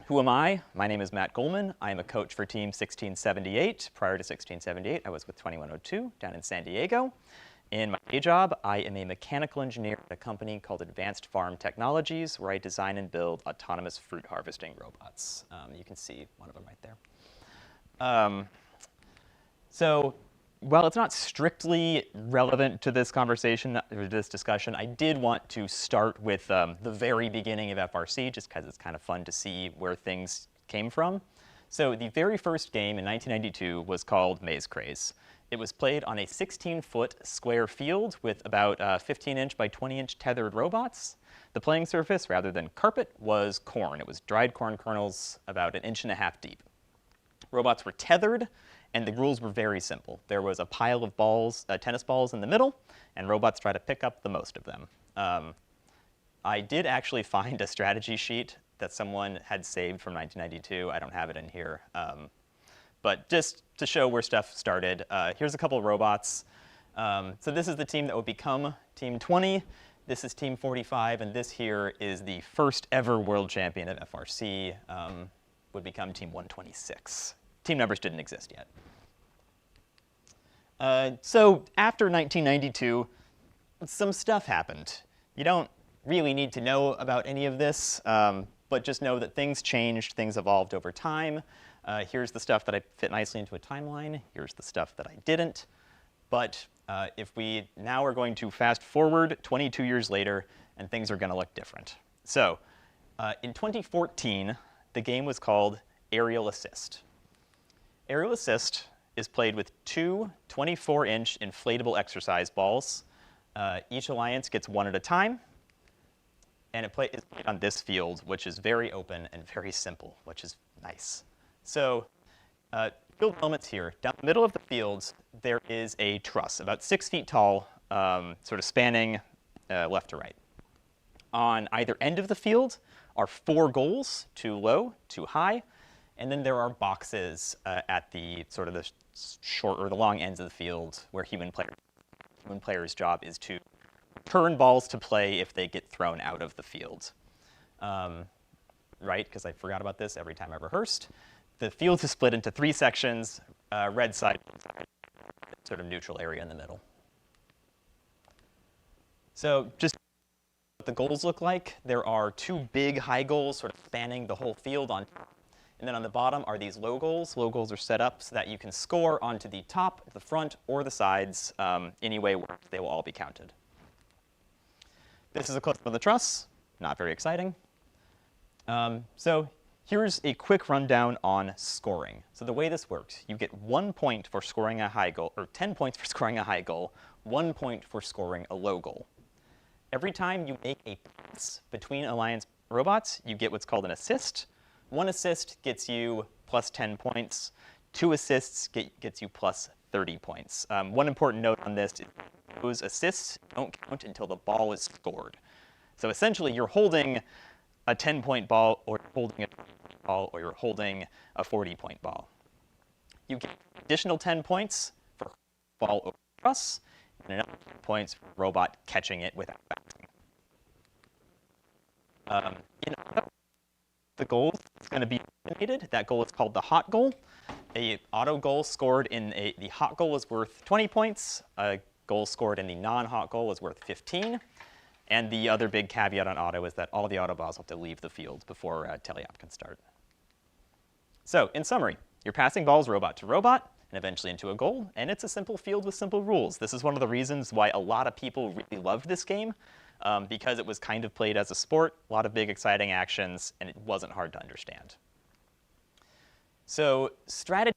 Who am I? My name is Matt Goldman. I am a coach for Team 1678. Prior to 1678, I was with 2102 down in San Diego. In my day job, I am a mechanical engineer at a company called Advanced Farm Technologies, where I design and build autonomous fruit harvesting robots. You can see one of them right there. So while it's not strictly relevant to this conversation or this discussion, I did want to start with the very beginning of FRC, just because it's kind of fun to see where things came from. So the very first game in 1992 was called Maze Craze. It was played on a 16-foot square field with about 15-inch by 20-inch tethered robots. The playing surface, rather than carpet, was corn. It was dried corn kernels about 1.5 inches deep. Robots were tethered, and the rules were very simple. There was a pile of balls, tennis balls in the middle, and robots try to pick up the most of them. I did actually find a strategy sheet that someone had saved from 1992. I don't have it in here. But just to show where stuff started, here's a couple of robots. So this is the team that would become Team 20. This is Team 45, and this here is the first ever world champion of FRC, would become Team 126. Team numbers didn't exist yet. So after 1992, some stuff happened. You don't really need to know about any of this, but just know that things changed, things evolved over time. Here's the stuff that I fit nicely into a timeline. Here's the stuff that I didn't. But if we now are going to fast forward 22 years later, and things are going to look different. So in 2014, the game was called Aerial Assist. Aerial Assist is played with two 24-inch inflatable exercise balls. Each alliance gets one at a time. And it is played on this field, which is very open and very simple, which is nice. So field elements here. Down the middle of the field, there is a truss, about 6 feet tall, sort of spanning left to right. On either end of the field are 4 goals, 2 low, 2 high. And then there are boxes at the sort of the short or the long ends of the field where human players' job is to turn balls to play if they get thrown out of the field. Right, because I forgot about this every time I rehearsed. The field is split into 3 sections, red side, sort of neutral area in the middle. So just what the goals look like. There are 2 big high goals sort of spanning the whole field on top. And then on the bottom are these low goals. Low goals are set up so that you can score onto the top, the front, or the sides. Any way works, they will all be counted. This is a close-up of the truss. Not very exciting. So here's a quick rundown on scoring. So the way this works, you get 1 point for scoring a high goal, or 10 points for scoring a high goal, 1 point for scoring a low goal. Every time you make a pass between alliance robots, you get what's called an assist. 1 assist gets you plus 10 points. 2 assists gets you plus 30 points. One important note on this is those assists don't count until the ball is scored. So essentially, you're holding a 10-point ball, or you're holding a 20-point ball, or you're holding a 40-point ball. You get additional 10 points for ball over the truss, and another 10 points for robot catching it without bouncing. In auto, the goal is going to be eliminated. That goal is called the hot goal. A auto goal scored in the hot goal is worth 20 points. A goal scored in the non-hot goal is worth 15. And the other big caveat on auto is that all the auto balls have to leave the field before teleop can start. So in summary, you're passing balls robot to robot and eventually into a goal. And it's a simple field with simple rules. This is one of the reasons why a lot of people really loved this game. Because it was kind of played as a sport, a lot of big, exciting actions, and it wasn't hard to understand. So strategy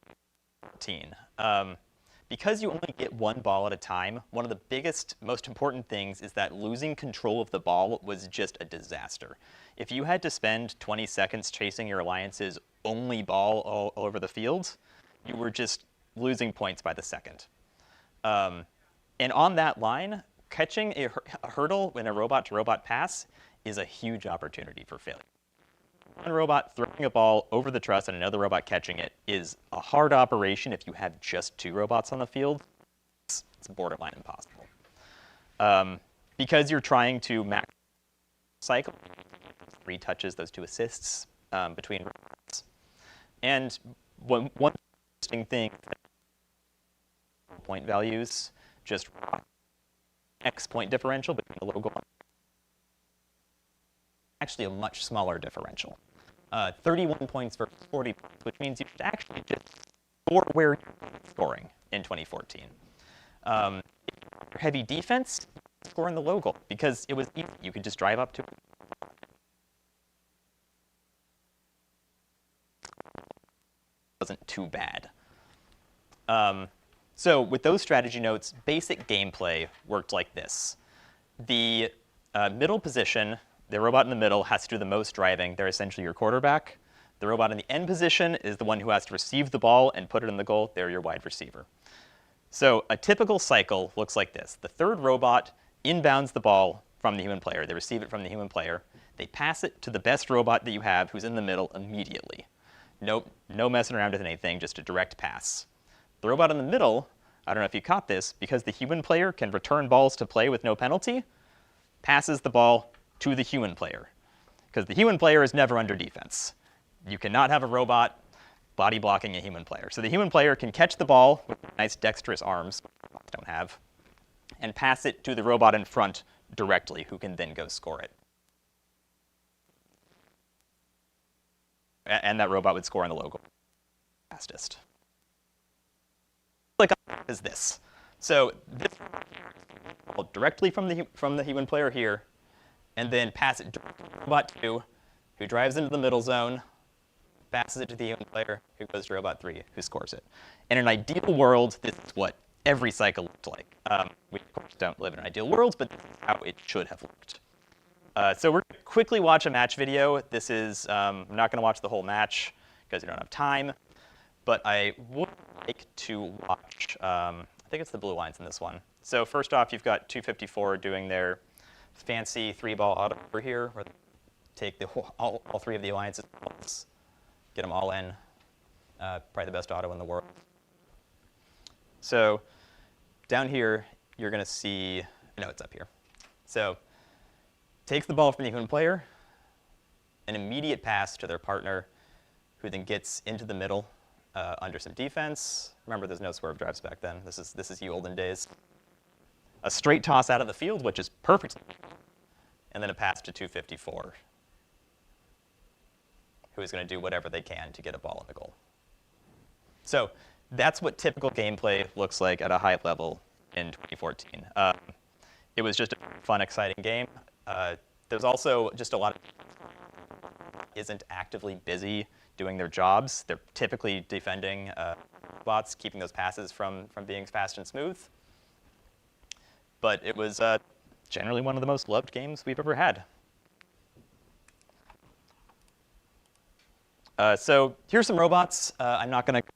14. Because you only get 1 ball at a time, one of the biggest, most important things is that losing control of the ball was just a disaster. If you had to spend 20 seconds chasing your alliance's only ball all over the field, you were just losing points by the second. And on that line, catching a hurdle in a robot-to-robot pass is a huge opportunity for failure. One robot throwing a ball over the truss and another robot catching it is a hard operation if you have just 2 robots on the field. It's borderline impossible. Because you're trying to max cycle, 3 touches, those 2 assists, between robots. And one interesting thing, point values, just X point differential between the logo and actually a much smaller differential. 31 points versus 40 points, which means you should actually just score where you're scoring in 2014. Heavy defense, score in the logo, because it was easy. You could just drive up to it. It wasn't too bad. So with those strategy notes, basic gameplay worked like this. The middle position, the robot in the middle has to do the most driving. They're essentially your quarterback. The robot in the end position is the one who has to receive the ball and put it in the goal. They're your wide receiver. So a typical cycle looks like this. The third robot inbounds the ball from the human player. They receive it from the human player. They pass it to the best robot that you have, who's in the middle, immediately. No messing around with anything, just a direct pass. The robot in the middle, I don't know if you caught this, because the human player can return balls to play with no penalty, passes the ball to the human player. Because the human player is never under defense. You cannot have a robot body blocking a human player. So the human player can catch the ball with nice dexterous arms, robots don't have, and pass it to the robot in front directly, who can then go score it. And that robot would score on the logo fastest. Like is this. So this robot directly from the human player here, and then pass it to robot 2, who drives into the middle zone, passes it to the human player, who goes to robot 3, who scores it. In an ideal world, this is what every cycle looked like. We, of course, don't live in an ideal world, but this is how it should have looked. So we're going to quickly watch a match video. This is, I'm not going to watch the whole match because we don't have time, but I would like to watch, I think it's the blue lines in this one. So first off, you've got 254 doing their fancy 3-ball auto over here, where they take all 3 of the alliances, get them all in. Probably the best auto in the world. So down here, you're going to see, no, it's up here. So takes the ball from the human player, an immediate pass to their partner, who then gets into the middle under some defense. Remember, there's no swerve drives back then. This is you olden days. A straight toss out of the field, which is perfect, and then a pass to 254, who is going to do whatever they can to get a ball in the goal. So that's what typical gameplay looks like at a high level in 2014. It was just a fun, exciting game. There's also just a lot of isn't actively busy doing their jobs. They're typically defending bots, keeping those passes from being fast and smooth. But it was generally one of the most loved games we've ever had. So here's some robots. I'm not going to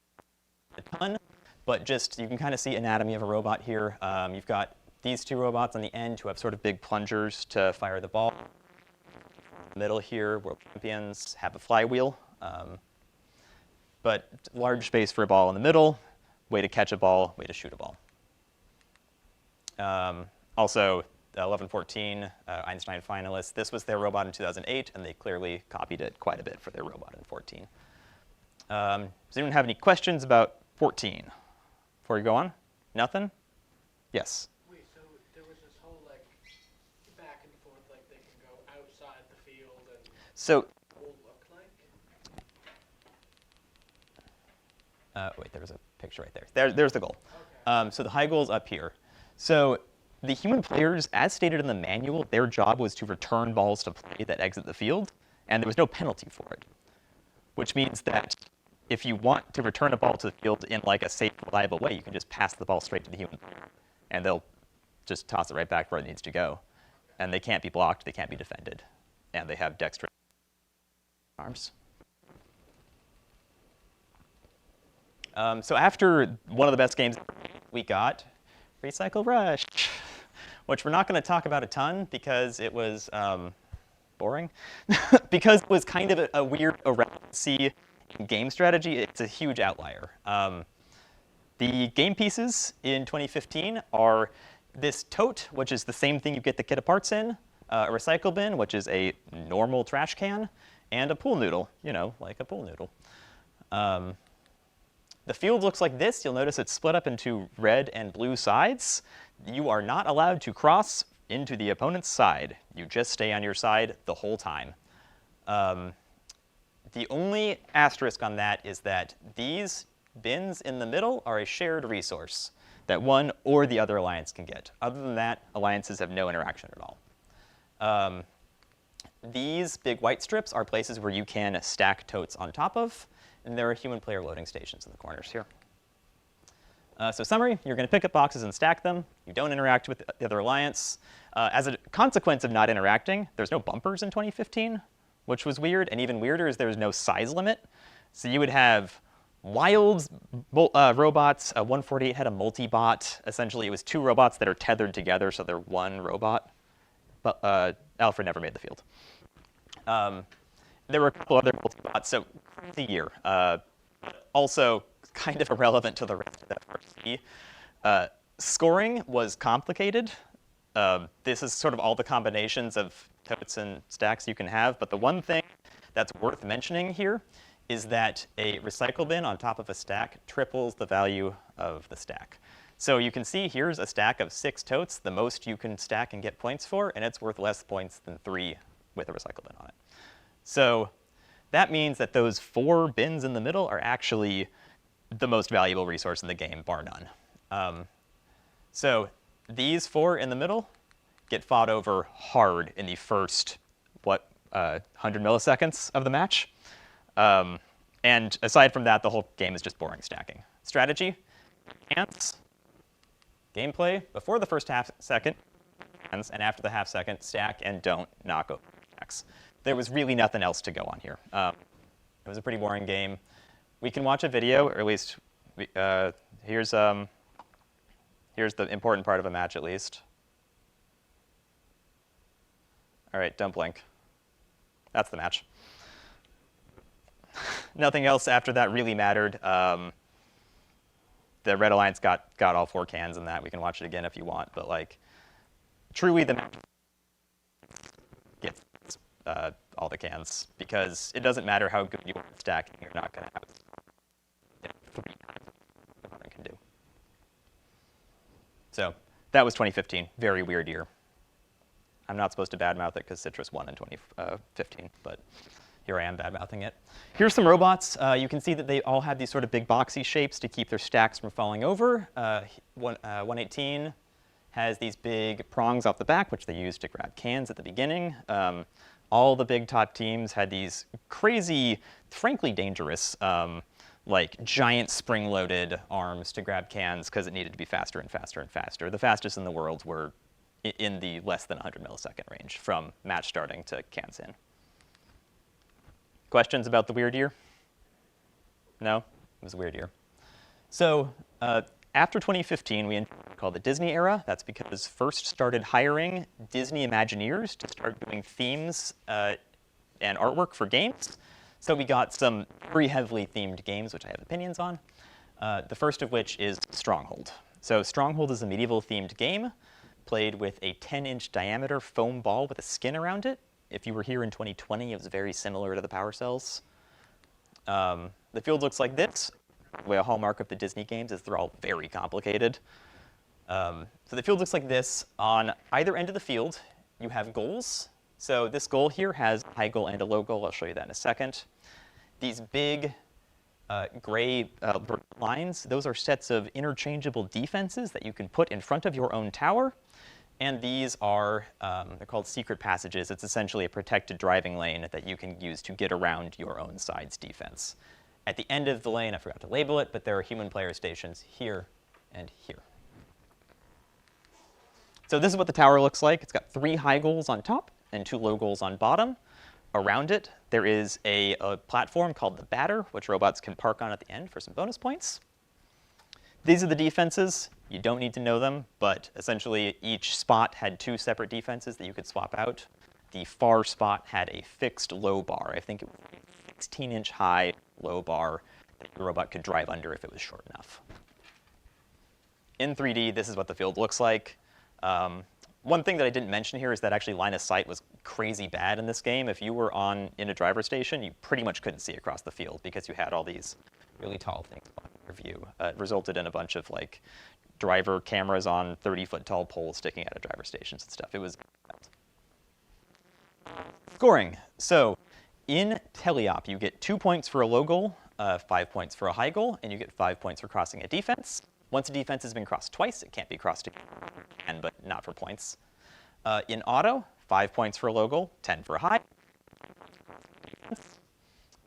a ton, but just you can kind of see anatomy of a robot here. You've got these 2 robots on the end who have sort of big plungers to fire the ball. In the middle here, world champions have a flywheel, but large space for a ball in the middle, way to catch a ball, way to shoot a ball. Also, 1114 Einstein finalists. This was their robot in 2008, and they clearly copied it quite a bit for their robot in 14. Does anyone have any questions about 14 before we go on? Nothing? Yes? Wait, so there was this whole, like, back and forth, like they can go outside the field and so, what it will look like? wait, there was a picture right there. There's the goal. Okay. So the high goal is up here. So the human players, as stated in the manual, their job was to return balls to play that exit the field, and there was no penalty for it, which means that if you want to return a ball to the field in like a safe, reliable way, you can just pass the ball straight to the human player, and they'll just toss it right back where it needs to go. And they can't be blocked, they can't be defended, and they have dexterous arms. So after one of the best games we got, Recycle Rush, which we're not going to talk about a ton because it was boring, because it was kind of a weird irrelevancy in game strategy. It's a huge outlier. The game pieces in 2015 are this tote, which is the same thing you get the kit of parts in, a recycle bin, which is a normal trash can, and a pool noodle, like a pool noodle. The field looks like this. You'll notice it's split up into red and blue sides. You are not allowed to cross into the opponent's side. You just stay on your side the whole time. The only asterisk on that is that these bins in the middle are a shared resource that one or the other alliance can get. Other than that, alliances have no interaction at all. These big white strips are places where you can stack totes on top of, and there are human player loading stations in the corners here. So summary, you're going to pick up boxes and stack them. You don't interact with the other alliance. As a consequence of not interacting, there's no bumpers in 2015, which was weird. And even weirder is there's no size limit. So you would have wild robots. 148 had a multi-bot. Essentially, it was two robots that are tethered together, so they're one robot. But Alfred never made the field. There were a couple other multi-bots, so crazy year. Also, kind of irrelevant to the rest of the FRC. Scoring was complicated. This is sort of all the combinations of totes and stacks you can have, but the one thing that's worth mentioning here is that a recycle bin on top of a stack triples the value of the stack. So you can see here's a stack of 6 totes, the most you can stack and get points for, and it's worth less points than 3 with a recycle bin on it. So that means that those 4 bins in the middle are actually the most valuable resource in the game, bar none. So these 4 in the middle get fought over hard in the first, 100 milliseconds of the match. And aside from that, the whole game is just boring stacking. Strategy, hands, gameplay, before the first half second, hands, and after the half second, stack and don't knock over stacks. There was really nothing else to go on here. It was a pretty boring game. We can watch a video, or at least here's the important part of a match, at least. All right, don't blink. That's the match. Nothing else after that really mattered. The Red Alliance got all 4 cans in that. We can watch it again if you want, but like, truly the match gets all the cans, because it doesn't matter how good you are at stacking, you're not going to have 3 times what opponent can do. So that was 2015, very weird year. I'm not supposed to badmouth it because Citrus won in 2015, but here I am badmouthing it. Here's some robots. You can see that they all have these sort of big boxy shapes to keep their stacks from falling over. 118 has these big prongs off the back, which they use to grab cans at the beginning. All the big top teams had these crazy, frankly dangerous, like giant spring-loaded arms to grab cans because it needed to be faster and faster and faster. The fastest in the world were in the less than 100 millisecond range from match starting to cans in. Questions about the weird year? No? It was a weird year. So after 2015, we entered what's called the Disney era. That's because first started hiring Disney Imagineers to start doing themes and artwork for games. So we got some very heavily themed games, which I have opinions on. The first of which is Stronghold. So Stronghold is a medieval themed game played with a 10-inch diameter foam ball with a skin around it. If you were here in 2020, it was very similar to the Power Cells. The field looks like this. The way a hallmark of the Disney games is they're all very complicated. So the field looks like this. On either end of the field, you have goals. So this goal here has a high goal and a low goal. I'll show you that in a second. These big gray lines, those are sets of interchangeable defenses that you can put in front of your own tower. And these are, they're called secret passages. It's essentially a protected driving lane that you can use to get around your own side's defense. At the end of the lane, I forgot to label it, but there are human player stations here and here. So this is what the tower looks like. It's got 3 high goals on top and 2 low goals on bottom. Around it, there is a platform called the batter, which robots can park on at the end for some bonus points. These are the defenses. You don't need to know them, but essentially each spot had 2 separate defenses that you could swap out. The far spot had a fixed low bar. I think it was a 16-inch high low bar that the robot could drive under if it was short enough. In 3D, this is what the field looks like. One thing that I didn't mention here is that actually line of sight was crazy bad in this game. If you were in a driver's station, you pretty much couldn't see across the field because you had all these really tall things blocking your view. It resulted in a bunch of like driver cameras on 30-foot tall poles sticking out of driver stations and stuff. It was scoring. So in teleop, you get 2 points for a low goal, 5 points for a high goal, and you get 5 points for crossing a defense. Once a defense has been crossed twice, it can't be crossed again, but not for points. In auto, 5 points for a low goal, 10 for a high.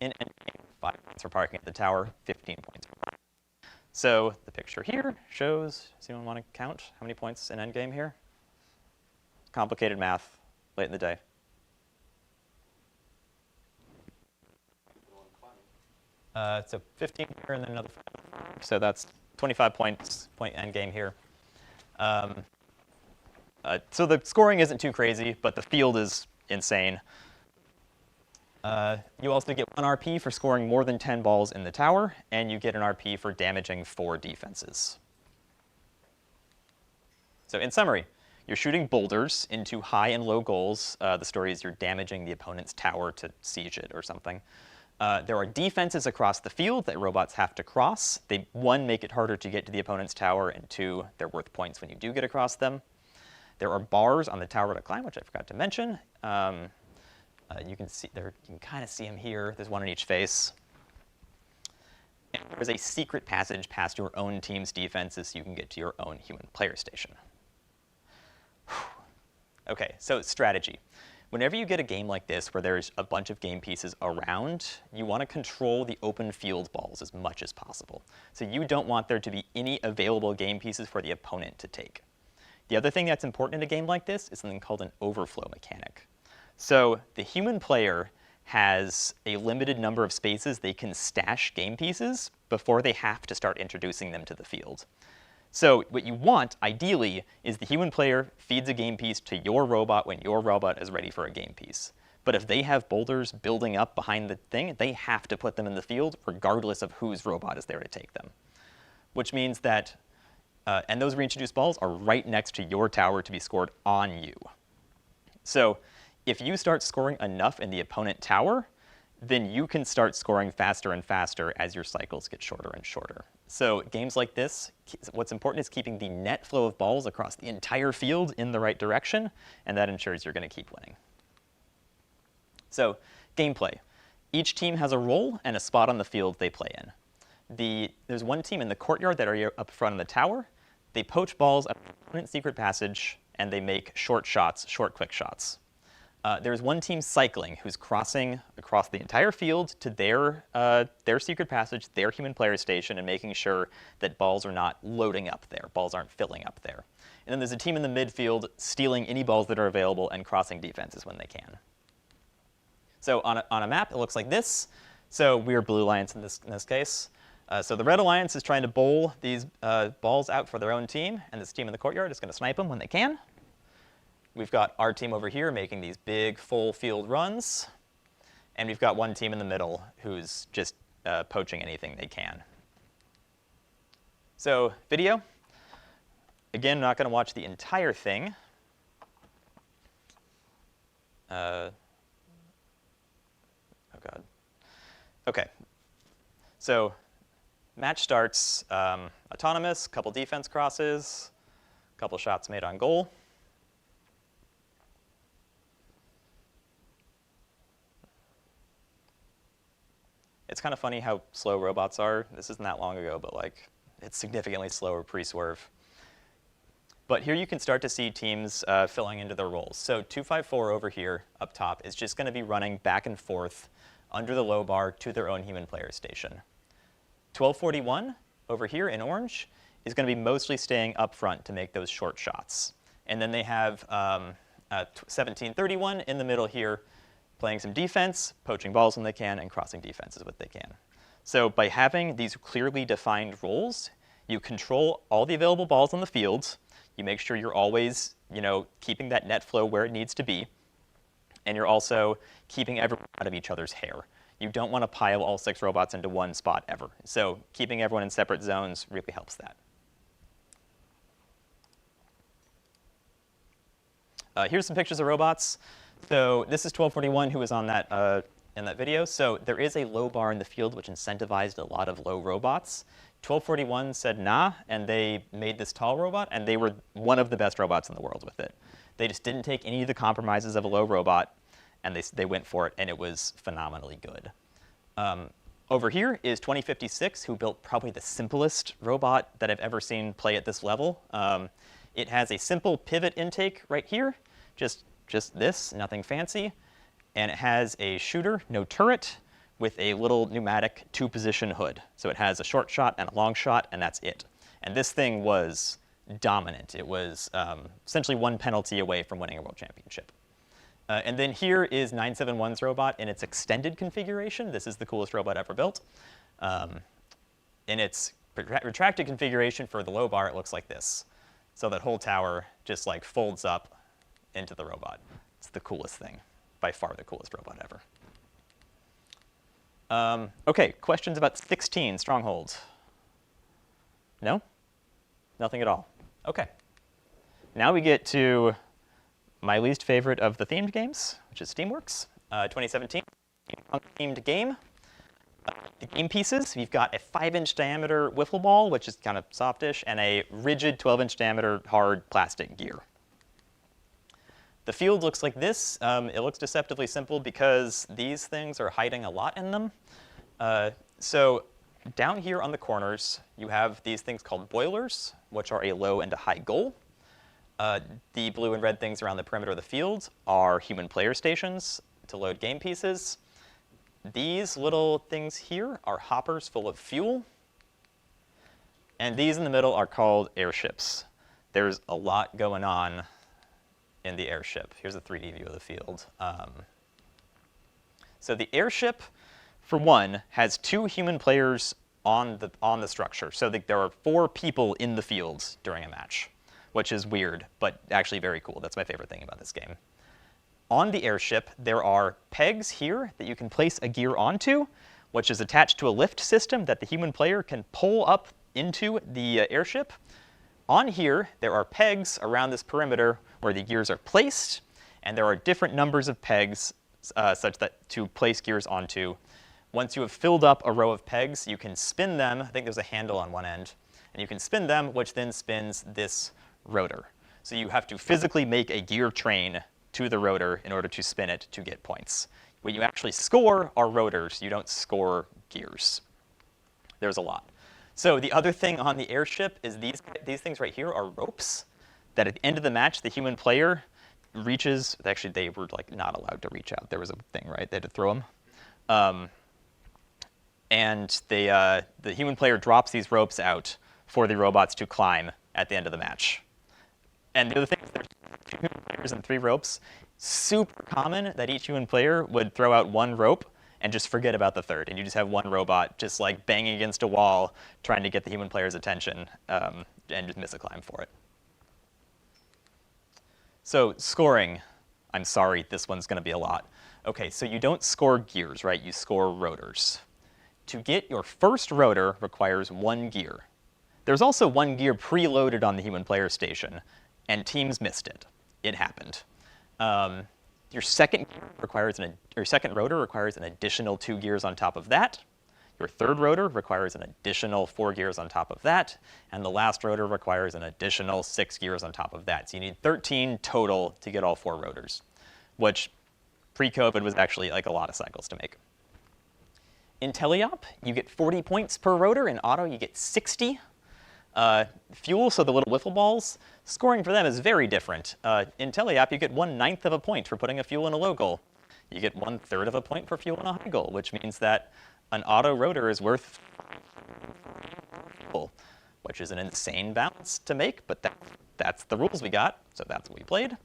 In endgame, 5 points for parking at the tower, 15 points for parking. So the picture here shows, does anyone want to count how many points in endgame here? Complicated math, late in the day. So 15 here and then another 5. So that's 25 points, point endgame here. So the scoring isn't too crazy, but the field is insane. You also get 1 RP for scoring more than 10 balls in the tower, and you get an RP for damaging 4 defenses. So in summary, you're shooting boulders into high and low goals. The story is you're damaging the opponent's tower to siege it or something. There are defenses across the field that robots have to cross. They, 1, make it harder to get to the opponent's tower, and 2, they're worth points when you do get across them. There are bars on the tower to climb, which I forgot to mention. You can see there, you can kind of see them here. There's 1 in each face. And there's a secret passage past your own team's defenses so you can get to your own human player station. Okay, so strategy. Whenever you get a game like this where there's a bunch of game pieces around, you want to control the open field balls as much as possible. So you don't want there to be any available game pieces for the opponent to take. The other thing that's important in a game like this is something called an overflow mechanic. So the human player has a limited number of spaces they can stash game pieces before they have to start introducing them to the field. So what you want, ideally, is the human player feeds a game piece to your robot when your robot is ready for a game piece. But if they have boulders building up behind the thing, they have to put them in the field regardless of whose robot is there to take them. Which means that, and those reintroduced balls are right next to your tower to be scored on you. So if you start scoring enough in the opponent tower, then you can start scoring faster and faster as your cycles get shorter and shorter. So games like this, what's important is keeping the net flow of balls across the entire field in the right direction, and that ensures you're going to keep winning. So gameplay. Each team has a role and a spot on the field they play in. There's 1 team in the courtyard that are up front of the tower. They poach balls at the opponent's secret passage, and they make short shots, short, quick shots. There's 1 team cycling who's crossing across the entire field to their secret passage, their human player station, and making sure that balls are not loading up there, balls aren't filling up there. And then there's a team in the midfield stealing any balls that are available and crossing defenses when they can. So on a map, it looks like this. So we're Blue Alliance in this case. So the Red Alliance is trying to bowl these balls out for their own team, and this team in the courtyard is going to snipe them when they can. We've got our team over here making these big full field runs. And we've got 1 team in the middle who's just poaching anything they can. So video. Again, not going to watch the entire thing. Oh, God. OK. So match starts autonomous, couple defense crosses, couple shots made on goal. It's kind of funny how slow robots are. This isn't that long ago, but like it's significantly slower pre-swerve. But here you can start to see teams filling into their roles. So 254 over here up top is just going to be running back and forth under the low bar to their own human player station. 1241 over here in orange is going to be mostly staying up front to make those short shots. And then they have 1731 in the middle here, playing some defense, poaching balls when they can, and crossing defenses when they can. So by having these clearly defined roles, you control all the available balls on the field. You make sure you're always, keeping that net flow where it needs to be. And you're also keeping everyone out of each other's hair. You don't want to pile all 6 robots into one spot ever. So keeping everyone in separate zones really helps that. Here's some pictures of robots. So this is 1241 who was on that in that video. So there is a low bar in the field which incentivized a lot of low robots. 1241 said nah, and they made this tall robot, and they were one of the best robots in the world with it. They just didn't take any of the compromises of a low robot, and they went for it, and it was phenomenally good. Over here is 2056, who built probably the simplest robot that I've ever seen play at this level. It has a simple pivot intake right here, just this, nothing fancy. And it has a shooter, no turret, with a little pneumatic 2-position hood. So it has a short shot and a long shot, and that's it. And this thing was dominant. It was essentially 1 penalty away from winning a world championship. And then here is 971's robot in its extended configuration. This is the coolest robot ever built. In its retracted configuration for the low bar, it looks like this. So that whole tower just like folds up into the robot. It's the coolest thing. By far the coolest robot ever. OK, questions about 16, Stronghold? No? Nothing at all. OK. Now we get to my least favorite of the themed games, which is Steamworks. 2017, themed game. The game pieces, we've got a 5-inch diameter wiffle ball, which is kind of softish, and a rigid 12-inch diameter hard plastic gear. The field looks like this. It looks deceptively simple because these things are hiding a lot in them. So down here on the corners, you have these things called boilers, which are a low and a high goal. The blue and red things around the perimeter of the field are human player stations to load game pieces. These little things here are hoppers full of fuel. And these in the middle are called airships. There's a lot going on in the airship. Here's a 3D view of the field. So the airship, for one, has 2 human players on the structure. So there are 4 people in the field during a match, which is weird, but actually very cool. That's my favorite thing about this game. On the airship, there are pegs here that you can place a gear onto, which is attached to a lift system that the human player can pull up into the airship. On here, there are pegs around this perimeter where the gears are placed, and there are different numbers of pegs such that to place gears onto. Once you have filled up a row of pegs, you can spin them. I think there's a handle on one end. And you can spin them, which then spins this rotor. So you have to physically make a gear train to the rotor in order to spin it to get points. What you actually score are rotors. You don't score gears. There's a lot. So the other thing on the airship is these things right here are ropes that at the end of the match, the human player reaches. Actually, they were like not allowed to reach out. There was a thing, right? They had to throw them. And the human player drops these ropes out for the robots to climb at the end of the match. And the other thing is there's 2 human players and 3 ropes. Super common that each human player would throw out 1 rope and just forget about the 3rd. And you just have 1 robot just like banging against a wall trying to get the human player's attention and just miss a climb for it. So scoring, I'm sorry, this one's going to be a lot. OK, so you don't score gears, right? You score rotors. To get your first rotor requires 1 gear. There's also 1 gear preloaded on the human player station, and teams missed it. It happened. Your second rotor requires an additional 2 gears on top of that. Your third rotor requires an additional 4 gears on top of that. And the last rotor requires an additional 6 gears on top of that. So you need 13 total to get all 4 rotors, which pre-COVID was actually like a lot of cycles to make. In teleop, you get 40 points per rotor. In auto, you get 60. Fuel, so the little wiffle balls, scoring for them is very different. In teleop, you get 1/9 of a point for putting a fuel in a low goal. You get 1/3 of a point for fuel in a high goal, which means that an auto rotor is worth, which is an insane balance to make, but that's the rules we got, so that's what we played.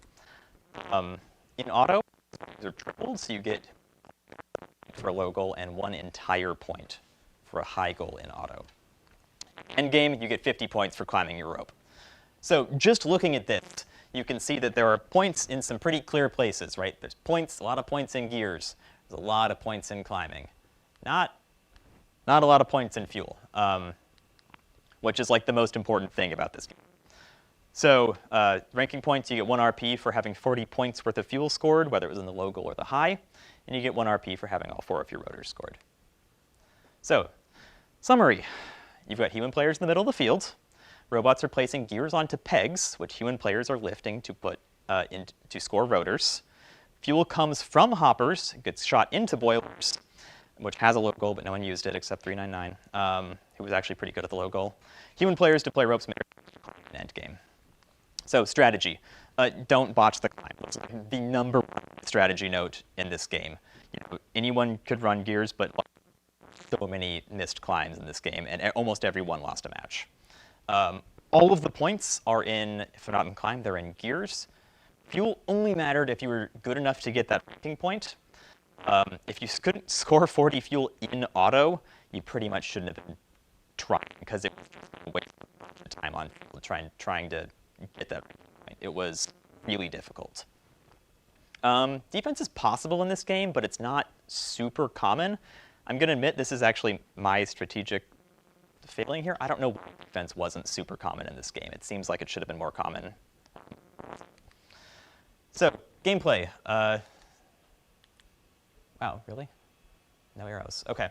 In auto, these are tripled, so you get for a low goal and 1 entire point for a high goal in auto. Endgame, you get 50 points for climbing your rope. So just looking at this, you can see that there are points in some pretty clear places, right? There's points, a lot of points in gears. There's a lot of points in climbing. Not a lot of points in fuel, which is like the most important thing about this game. So ranking points, you get 1 RP for having 40 points worth of fuel scored, whether it was in the low goal or the high, and you get 1 RP for having all 4 of your rotors scored. So, summary. You've got human players in the middle of the field. Robots are placing gears onto pegs, which human players are lifting to put to score rotors. Fuel comes from hoppers, gets shot into boilers, which has a low goal, but no one used it except 399, who was actually pretty good at the low goal. Human players deploy ropes in end game. So strategy, don't botch the climb. It's the #1 strategy note in this game. Anyone could run gears, but so many missed climbs in this game, and almost everyone lost a match. All of the points are in, if they're not in climb, they're in gears. Fuel only mattered if you were good enough to get that ranking point. If you couldn't score 40 fuel in auto, you pretty much shouldn't have been trying, because it was just a waste of time on trying to get that ranking point. It was really difficult. Defense is possible in this game, but it's not super common. I'm going to admit this is actually my strategic failing here. I don't know why defense wasn't super common in this game. It seems like it should have been more common. So, gameplay. Wow, really? No arrows. OK.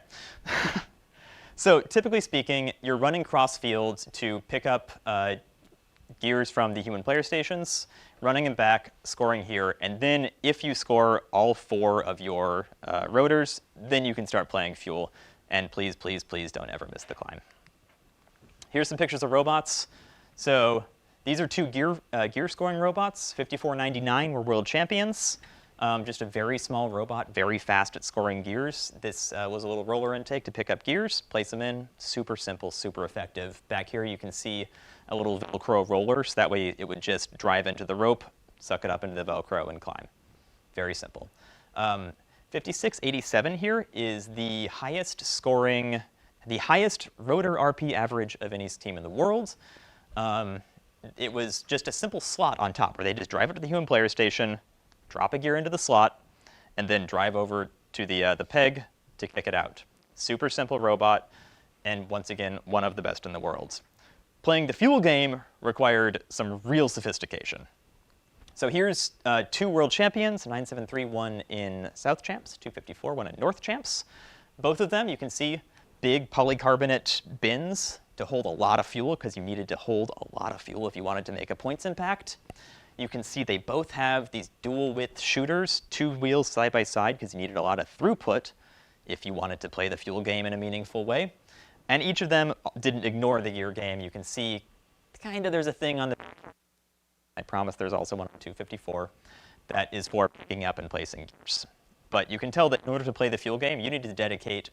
So, typically speaking, you're running cross fields to pick up gears from the human player stations, running them back, scoring here, and then if you score all 4 of your rotors, then you can start playing fuel. And please, please, please don't ever miss the climb. Here's some pictures of robots. So these are 2 gear scoring robots. 5499 were world champions. Just a very small robot, very fast at scoring gears. This was a little roller intake to pick up gears, place them in. Super simple, super effective. Back here you can see a little Velcro roller, so that way it would just drive into the rope, suck it up into the Velcro, and climb. Very simple. 5687 here is the highest scoring, the highest rotor RP average of any team in the world. It was just a simple slot on top where they just drive it to the human player station, drop a gear into the slot, and then drive over to the peg to kick it out. Super simple robot, and once again, one of the best in the world. Playing the fuel game required some real sophistication. So here's 2 world champions, 973, one in South Champs, 254, one in North Champs. Both of them, you can see, big polycarbonate bins to hold a lot of fuel, because you needed to hold a lot of fuel if you wanted to make a points impact. You can see they both have these dual width shooters, 2 wheels side by side, because you needed a lot of throughput if you wanted to play the fuel game in a meaningful way. And each of them didn't ignore the gear game. You can see kind of there's a thing on the, I promise there's also one on 254 that is for picking up and placing gears. But you can tell that in order to play the fuel game, you need to dedicate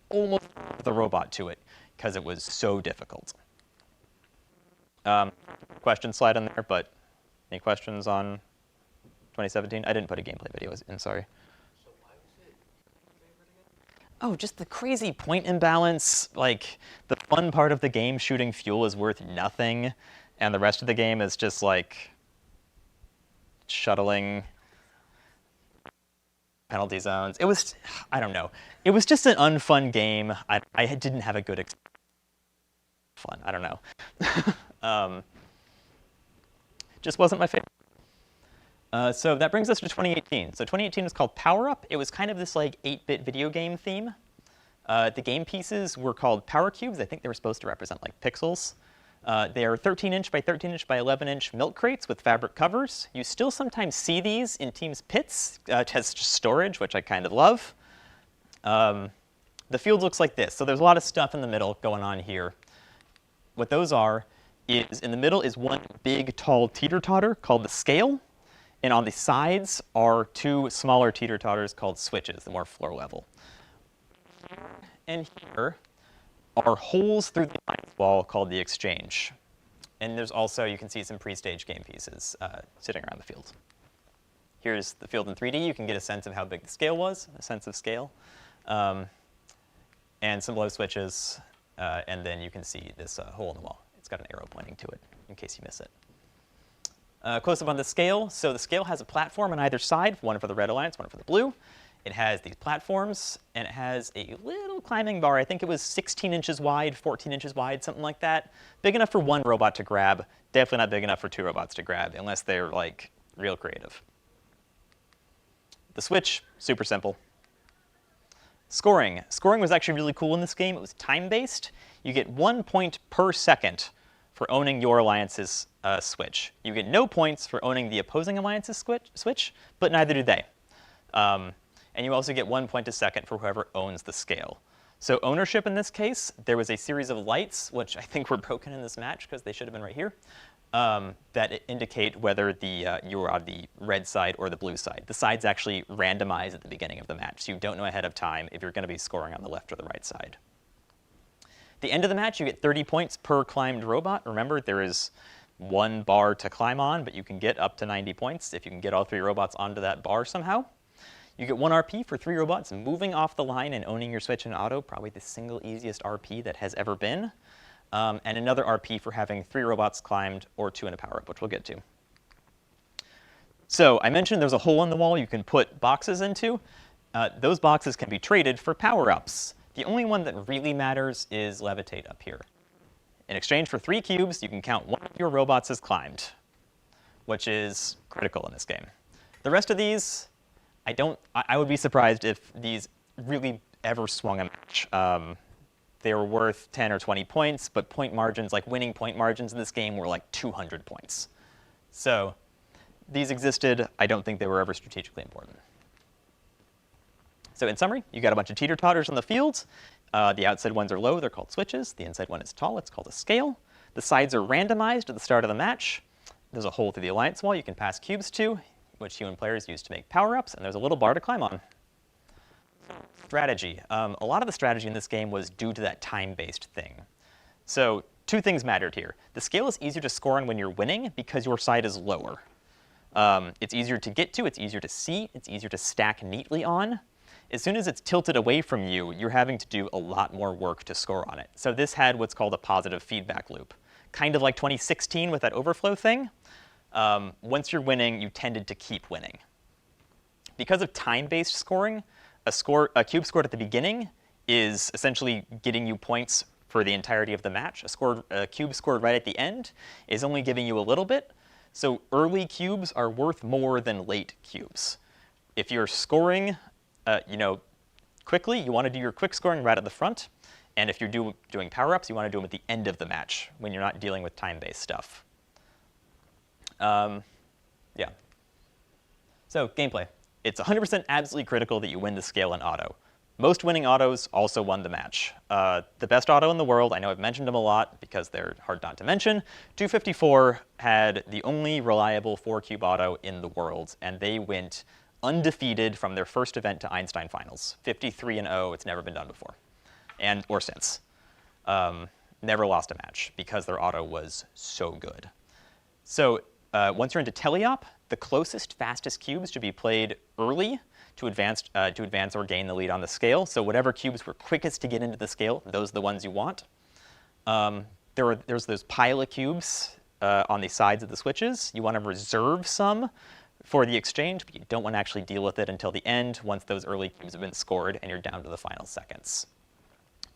almost the robot to it, because it was so difficult. Question slide in there, but any questions on 2017? I didn't put a gameplay video in, sorry. So why was it favorite again? Oh, just the crazy point imbalance. Like, the fun part of the game, shooting fuel, is worth nothing, and the rest of the game is just like shuttling penalty zones. It was, I don't know. It was just an unfun game. I didn't have a good experience. Fun, I don't know. Just wasn't my favorite. So that brings us to 2018. So 2018 was called Power Up. It was kind of this like 8-bit video game theme. The game pieces were called Power Cubes. I think they were supposed to represent like pixels. They are 13-inch by 13-inch by 11-inch milk crates with fabric covers. You still sometimes see these in teams' pits as storage, which I kind of love. The field looks like this. So there's a lot of stuff in the middle going on here. What those are is in the middle is one big, tall teeter-totter called the scale. And on the sides are 2 smaller teeter-totters called switches, the more floor level. And here are holes through the alliance wall called the exchange. And there's also, you can see some pre-stage game pieces sitting around the field. Here's the field in 3D. You can get a sense of how big the scale was, a sense of scale. And some low switches. And then you can see this hole in the wall. It's got an arrow pointing to it, in case you miss it. Close up on the scale. So the scale has a platform on either side, one for the red alliance, one for the blue. It has these platforms, and it has a little climbing bar. I think it was 16 inches wide, 14 inches wide, something like that. Big enough for one robot to grab. Definitely not big enough for two robots to grab, unless they're like real creative. The switch, super simple. Scoring. Scoring was actually really cool in this game. It was time-based. You get 1 point per second for owning your alliance's switch. You get no points for owning the opposing alliance's switch, but neither do they. And you also get 1 point a second for whoever owns the scale. So ownership in this case, there was a series of lights, which I think were broken in this match because they should have been right here, that indicate whether you're on the red side or the blue side. The sides actually randomize at the beginning of the match, so you don't know ahead of time if you're going to be scoring on the left or the right side. At the end of the match, you get 30 points per climbed robot. Remember, there is one bar to climb on, but you can get up to 90 points if you can get all three robots onto that bar somehow. You get 1 RP for 3 robots moving off the line and owning your switch in auto, probably the single easiest RP that has ever been. And another RP for having 3 robots climbed or 2 in a power-up, which we'll get to. So I mentioned there's a hole in the wall you can put boxes into. Those boxes can be traded for power-ups. The only one that really matters is levitate up here. In exchange for 3 cubes, you can count one of your robots as climbed, which is critical in this game. The rest of these, I would be surprised if these really ever swung a match. They were worth 10 or 20 points, but point margins, like winning point margins in this game, were like 200 points. So these existed. I don't think they were ever strategically important. So in summary, you got a bunch of teeter-totters on the field. The outside ones are low. They're called switches. The inside one is tall. It's called a scale. The sides are randomized at the start of the match. There's a hole through the alliance wall you can pass cubes to, which human players use to make power-ups, and there's a little bar to climb on. Strategy. A lot of the strategy in this game was due to that time-based thing. So 2 things mattered here. The scale is easier to score on when you're winning because your side is lower. It's easier to get to, it's easier to see, it's easier to stack neatly on. As soon as it's tilted away from you, you're having to do a lot more work to score on it. So this had what's called a positive feedback loop. Kind of like 2016 with that overflow thing. Once you're winning, you tended to keep winning. Because of time-based scoring, a cube scored at the beginning is essentially getting you points for the entirety of the match. A cube scored right at the end is only giving you a little bit. So early cubes are worth more than late cubes. If you're scoring quickly, you want to do your quick scoring right at the front. And if you're doing power-ups, you want to do them at the end of the match when you're not dealing with time-based stuff. Yeah. So gameplay. It's 100% absolutely critical that you win the scale in auto. Most winning autos also won the match. The best auto in the world, I know I've mentioned them a lot because they're hard not to mention, 254 had the only reliable 4-cube auto in the world, and they went undefeated from their first event to Einstein Finals. 53-0, it's never been done before, or since. Never lost a match because their auto was so good. So once you're into teleop, the closest, fastest cubes should be played early to advance or gain the lead on the scale. So whatever cubes were quickest to get into the scale, those are the ones you want. There's those pile of cubes on the sides of the switches. You want to reserve some for the exchange, but you don't want to actually deal with it until the end once those early cubes have been scored and you're down to the final seconds.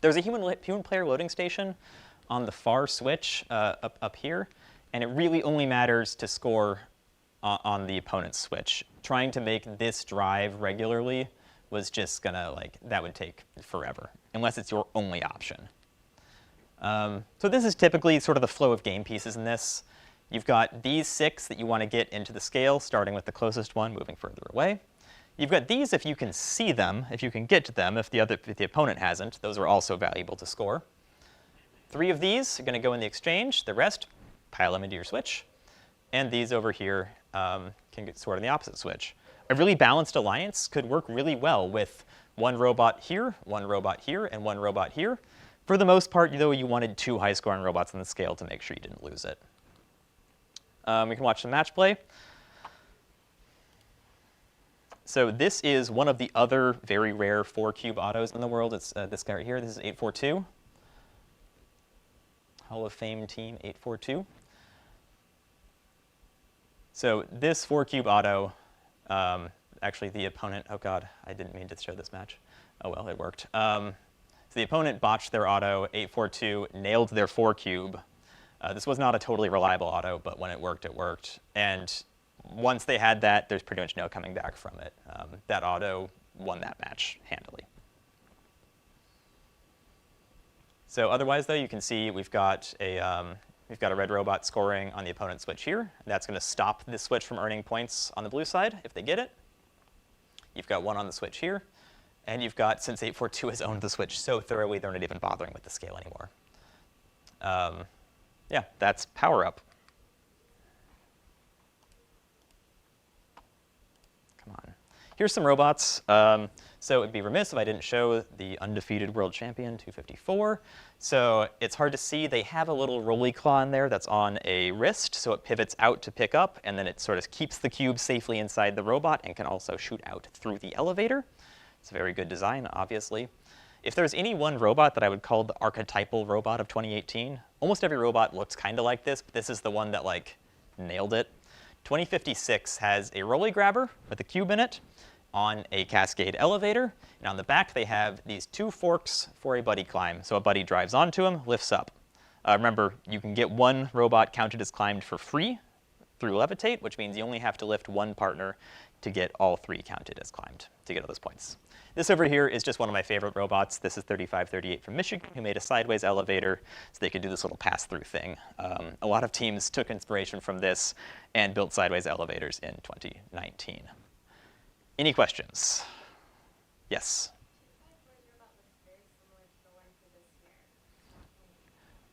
There's a human player loading station on the far switch up here, and it really only matters to score on the opponent's switch. Trying to make this drive regularly was just gonna, that would take forever, unless it's your only option. So this is typically sort of the flow of game pieces in this. You've got these 6 that you want to get into the scale, starting with the closest one, moving further away. You've got these if you can see them, if you can get to them, if the opponent hasn't. Those are also valuable to score. 3 of these are going to go in the exchange. The rest, pile them into your switch. And these over here can get scored on the opposite switch. A really balanced alliance could work really well with 1 robot here, 1 robot here, and 1 robot here. For the most part, though, you wanted 2 high-scoring robots on the scale to make sure you didn't lose it. We can watch some match play. So this is one of the other very rare 4-cube autos in the world. It's this guy right here. This is 842. Hall of Fame team 842. So this 4-cube auto, actually the opponent, oh god, I didn't mean to show this match. Oh well, it worked. So the opponent botched their auto, 842, nailed their 4-cube. This was not a totally reliable auto, but when it worked, it worked. And once they had that, there's pretty much no coming back from it. That auto won that match handily. So otherwise, though, you can see we've got a red robot scoring on the opponent's switch here. That's going to stop this switch from earning points on the blue side if they get it. You've got one on the switch here. And you've got, since 842 has owned the switch so thoroughly, they're not even bothering with the scale anymore. Yeah, that's power up. Come on. Here's some robots. So it'd be remiss if I didn't show the undefeated world champion, 254. So it's hard to see. They have a little rolly claw in there that's on a wrist, so it pivots out to pick up, and then it sort of keeps the cube safely inside the robot and can also shoot out through the elevator. It's a very good design, obviously. If there's any one robot that I would call the archetypal robot of 2018, almost every robot looks kind of like this, but this is the one that like nailed it. 2056 has a rolly grabber with a cube in it on a cascade elevator, and on the back they have these 2 forks for a buddy climb. So a buddy drives onto him, lifts up. Remember, you can get one robot counted as climbed for free through Levitate, which means you only have to lift one partner to get all 3 counted as climbed to get all those points. This over here is just one of my favorite robots. This is 3538 from Michigan, who made a sideways elevator so they could do this little pass-through thing. A lot of teams took inspiration from this and built sideways elevators in 2019. Any questions? Yes?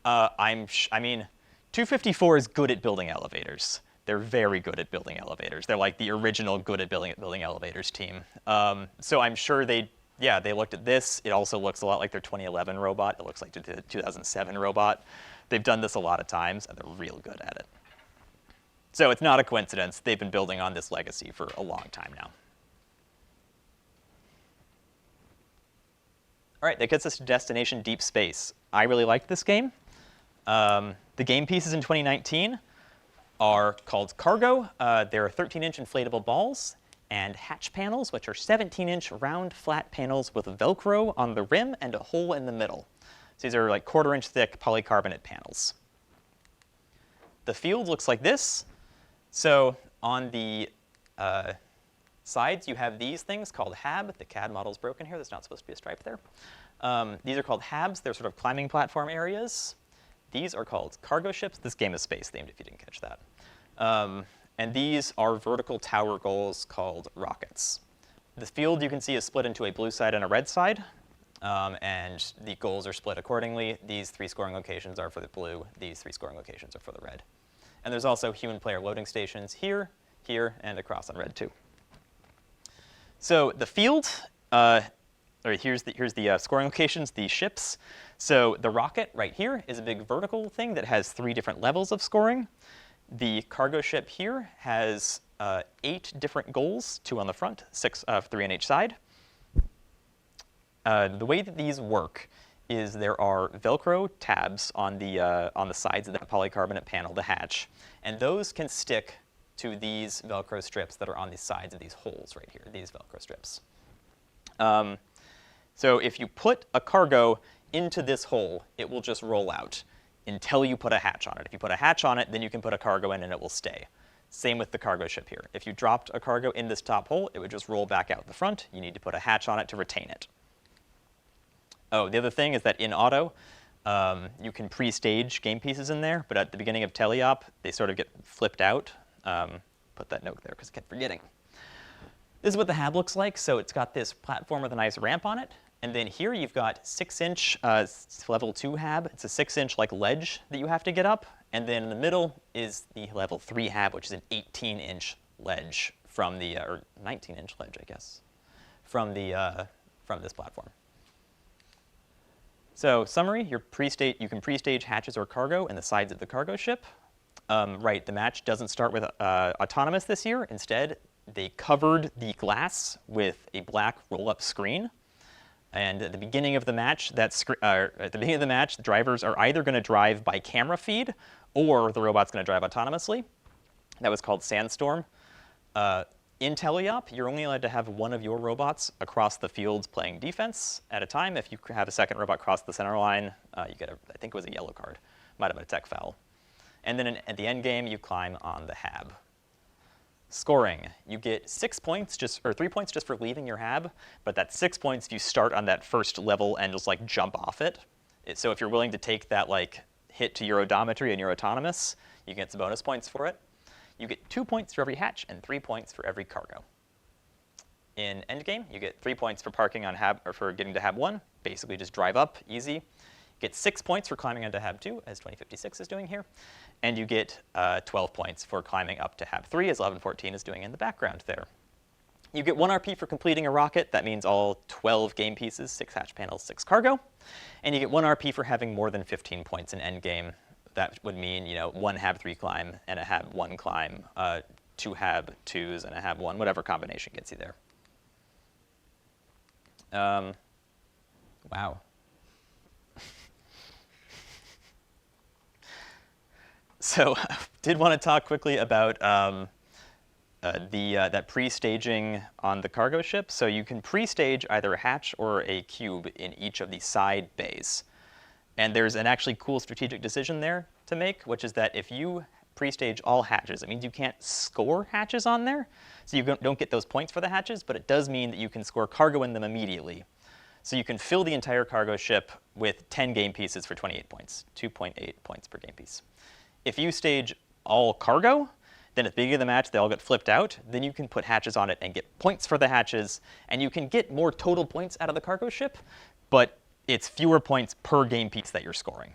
I mean, 254 is good at building elevators. They're very good at building elevators. They're like the original good at building elevators team. So I'm sure they looked at this. It also looks a lot like their 2011 robot. It looks like the 2007 robot. They've done this a lot of times, and they're real good at it. So it's not a coincidence. They've been building on this legacy for a long time now. All right, that gets us to Destination Deep Space. I really liked this game. The game pieces in 2019 are called Cargo. There are 13-inch inflatable balls and hatch panels, which are 17-inch round flat panels with Velcro on the rim and a hole in the middle. So these are like 1/4-inch thick polycarbonate panels. The field looks like this. So on the sides, you have these things called HAB. The CAD model's broken here. There's not supposed to be a stripe there. These are called HABs. They're sort of climbing platform areas. These are called cargo ships. This game is space-themed, if you didn't catch that. And these are vertical tower goals called rockets. The field, you can see, is split into a blue side and a red side. And the goals are split accordingly. These 3 scoring locations are for the blue. These 3 scoring locations are for the red. And there's also human player loading stations here, here, and across on red, too. So the field, here's the scoring locations, the ships. So the rocket right here is a big vertical thing that has 3 different levels of scoring. The cargo ship here has 8 different goals, 2 on the front, 3 on each side. The way that these work is there are Velcro tabs on the sides of that polycarbonate panel, the hatch, and those can stick to these Velcro strips that are on the sides of these holes right here, these Velcro strips. So if you put a cargo into this hole, it will just roll out until you put a hatch on it. If you put a hatch on it, then you can put a cargo in and it will stay. Same with the cargo ship here. If you dropped a cargo in this top hole, it would just roll back out the front. You need to put a hatch on it to retain it. Oh, the other thing is that in auto, you can pre-stage game pieces in there, but at the beginning of teleop, they sort of get flipped out. Put that note there because I kept forgetting. This is what the HAB looks like. So it's got this platform with a nice ramp on it. And then here you've got 6-inch level 2 HAB. It's a 6-inch like ledge that you have to get up. And then in the middle is the level 3 HAB, which is an 18-inch ledge from the, or 19-inch ledge, I guess, from this platform. So summary, you can pre-stage hatches or cargo in the sides of the cargo ship. Right, the match doesn't start with autonomous this year. Instead, they covered the glass with a black roll-up screen. And at the beginning of the match, the drivers are either going to drive by camera feed or the robot's going to drive autonomously. That was called Sandstorm. In teleop, you're only allowed to have one of your robots across the field playing defense at a time. If you have a second robot cross the center line, you get I think it was a yellow card. Might have been a tech foul. And then at the end game, you climb on the hab. Scoring, you get 6 points, or 3 points just for leaving your hab, but that's 6 points if you start on that first level and just like jump off it. So if you're willing to take that like hit to your odometry and your autonomous, you get some bonus points for it. You get 2 points for every hatch and 3 points for every cargo. In endgame, you get 3 points for parking on hab, or for getting to hab 1, basically just drive up, easy. Get 6 points for climbing onto hab 2, as 2056 is doing here. And you get 12 points for climbing up to hab 3, as 1114 is doing in the background there. You get 1 RP for completing a rocket. That means all 12 game pieces, 6 hatch panels, 6 cargo. And you get 1 RP for having more than 15 points in endgame. That would mean, 1 hab 3 climb and a hab 1 climb, 2 hab 2s and a hab 1, whatever combination gets you there. Wow. So did want to talk quickly about that pre-staging on the cargo ship. So you can pre-stage either a hatch or a cube in each of the side bays. And there's an actually cool strategic decision there to make, which is that if you pre-stage all hatches, it means you can't score hatches on there. So you don't get those points for the hatches, but it does mean that you can score cargo in them immediately. So you can fill the entire cargo ship with 10 game pieces for 28 points, 2.8 points per game piece. If you stage all cargo, then at the beginning of the match, they all get flipped out. Then you can put hatches on it and get points for the hatches. And you can get more total points out of the cargo ship, but it's fewer points per game piece that you're scoring.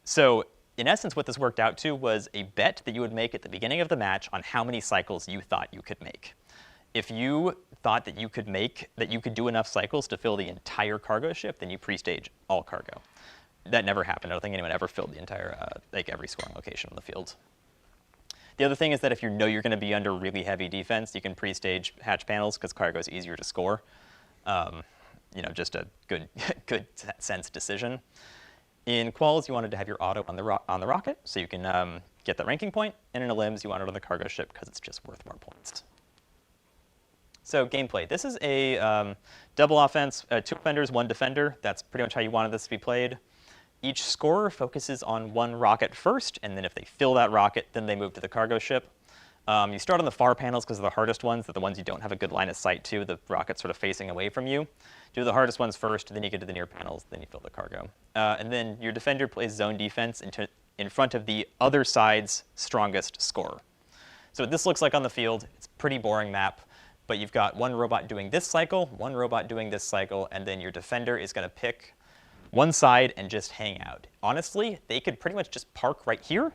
So in essence, what this worked out to was a bet that you would make at the beginning of the match on how many cycles you thought you could make. If you thought that you could do enough cycles to fill the entire cargo ship, then you pre-stage all cargo. That never happened. I don't think anyone ever filled the entire, every scoring location on the field. The other thing is that if you know you're going to be under really heavy defense, you can pre-stage hatch panels because cargo is easier to score. Just a good sense decision. In quals, you wanted to have your auto on the rocket, so you can get that ranking point. And in elims, you want it on the cargo ship because it's just worth more points. So gameplay. This is a double offense, 2 offenders, 1 defender. That's pretty much how you wanted this to be played. Each scorer focuses on 1 rocket first, and then if they fill that rocket, then they move to the cargo ship. You start on the far panels because they're the hardest ones. They're the ones you don't have a good line of sight to. The rocket's sort of facing away from you. Do the hardest ones first, then you get to the near panels, then you fill the cargo. And then your defender plays zone defense in front of the other side's strongest scorer. So what this looks like on the field, it's a pretty boring map, but you've got 1 robot doing this cycle, 1 robot doing this cycle, and then your defender is going to pick one side and just hang out. Honestly, they could pretty much just park right here,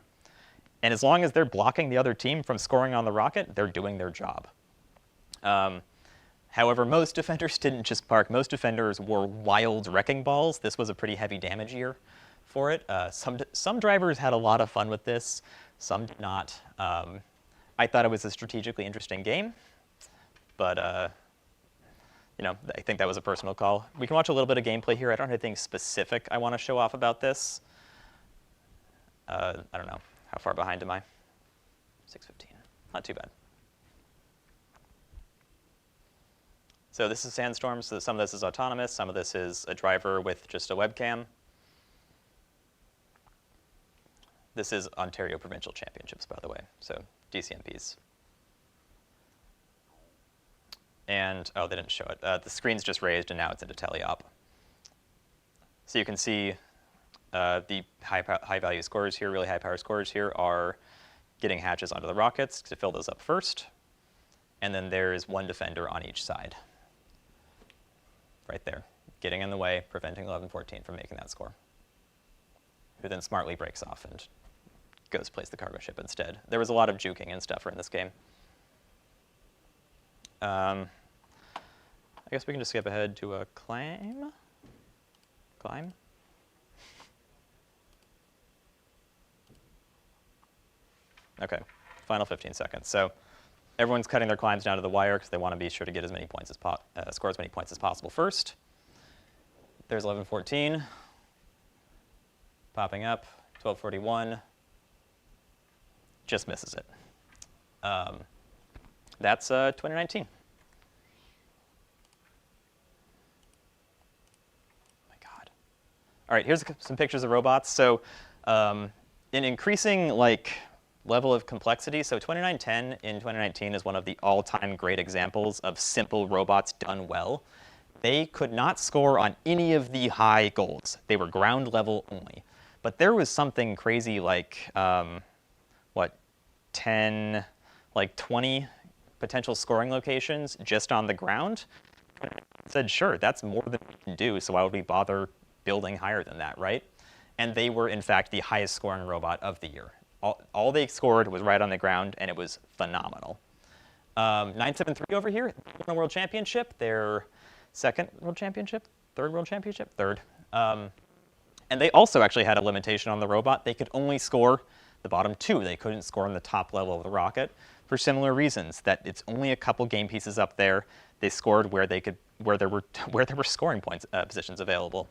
and as long as they're blocking the other team from scoring on the rocket, they're doing their job. However, most defenders didn't just park. Most defenders wore wild wrecking balls. This was a pretty heavy damage year for it. Some drivers had a lot of fun with this. Some did not. I thought it was a strategically interesting game, but I think that was a personal call. We can watch a little bit of gameplay here. I don't have anything specific I want to show off about this. I don't know. How far behind am I? 6:15. Not too bad. So this is Sandstorm. So some of this is autonomous. Some of this is a driver with just a webcam. This is Ontario Provincial Championships, by the way, so DCMPs. And, oh, they didn't show it. The screen's just raised, and now it's into teleop. So you can see the high-value scorers here, really high-power scorers here, are getting hatches onto the rockets to fill those up first. And then there's 1 defender on each side. Right there, getting in the way, preventing 1114 from making that score. Who then smartly breaks off and goes plays the cargo ship instead. There was a lot of juking and stuff in this game. I guess we can just skip ahead to a climb. Okay, final 15 seconds. So everyone's cutting their climbs down to the wire because they want to be sure to get as many points as score as many points as possible first. There's 1114 popping up, 1241 just misses it. That's 2019. Oh my God. All right, here's some pictures of robots. So in increasing level of complexity, so 2910 in 2019 is one of the all-time great examples of simple robots done well. They could not score on any of the high goals. They were ground level only. But there was something crazy like, 20 potential scoring locations just on the ground. I said, sure, that's more than we can do, so why would we bother building higher than that, right? And they were, in fact, the highest scoring robot of the year. All they scored was right on the ground, and it was phenomenal. 973 over here, won a world championship, their second world championship, third world championship, third. And they also actually had a limitation on the robot. They could only score the bottom two. They couldn't score on the top level of the rocket for similar reasons, that it's only a couple game pieces up there. They scored where there were scoring points positions available.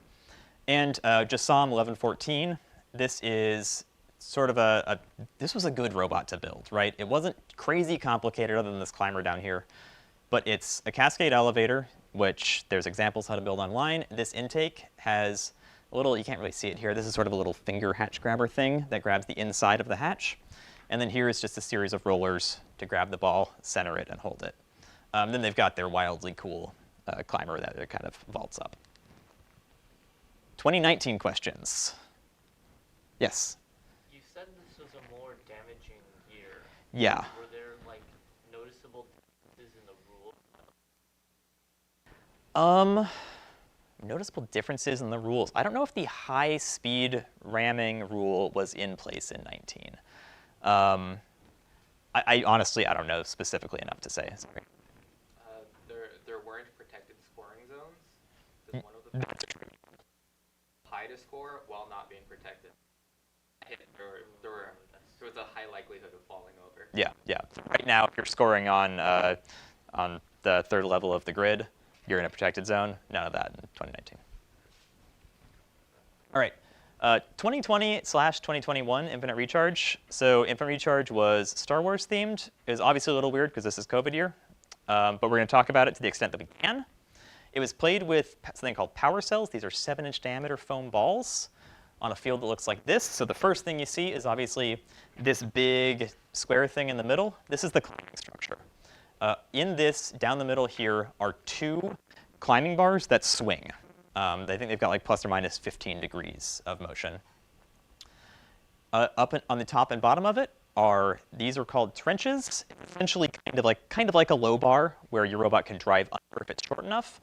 And just saw him 1114. This is sort of this was a good robot to build, right? It wasn't crazy complicated other than this climber down here, but it's a cascade elevator, which there's examples how to build online. This intake has a little, you can't really see it here, this is sort of a little finger hatch grabber thing that grabs the inside of the hatch. And then here is just a series of rollers to grab the ball, center it, and hold it. Then they've got their wildly cool climber that kind of vaults up. 2019 questions. Yes? You said this was a more damaging year. Yeah. Were there, noticeable differences in the rules? Noticeable differences in the rules. I don't know if the high-speed ramming rule was in place in 19. I honestly, I don't know specifically enough to say. Sorry. There weren't protected scoring zones. One of the high to score while not being protected. There was a high likelihood of falling over. Yeah, yeah. Right now, if you're scoring on the third level of the grid, you're in a protected zone. None of that in 2019. All right. 2020/2021 Infinite Recharge. So Infinite Recharge was Star Wars themed. It was obviously a little weird because this is COVID year, but we're going to talk about it to the extent that we can. It was played with something called power cells. These are 7-inch diameter foam balls on a field that looks like this. So the first thing you see is obviously this big square thing in the middle. This is the climbing structure. In this, down the middle here, are 2 climbing bars that swing. They think they've got plus or minus 15 degrees of motion. On the top and bottom of it these are called trenches. Essentially kind of like a low bar where your robot can drive under if it's short enough.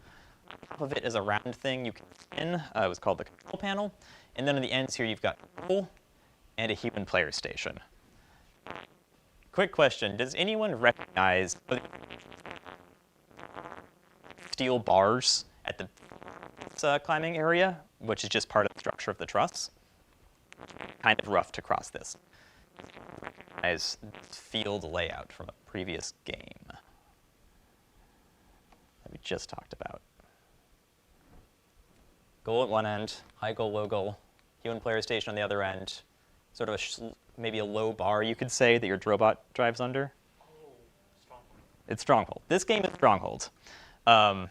On top of it is a round thing you can spin. It was called the control panel. And then on the ends here, you've got a pool and a human player station. Quick question, does anyone recognize steel bars at the climbing area, which is just part of the structure of the truss? Kind of rough to cross this. As field layout from a previous game that we just talked about. Goal at one end, high goal, low goal, human player station on the other end, sort of maybe a low bar, you could say, that your robot drives under. Oh, Stronghold. It's Stronghold. This game is Stronghold. And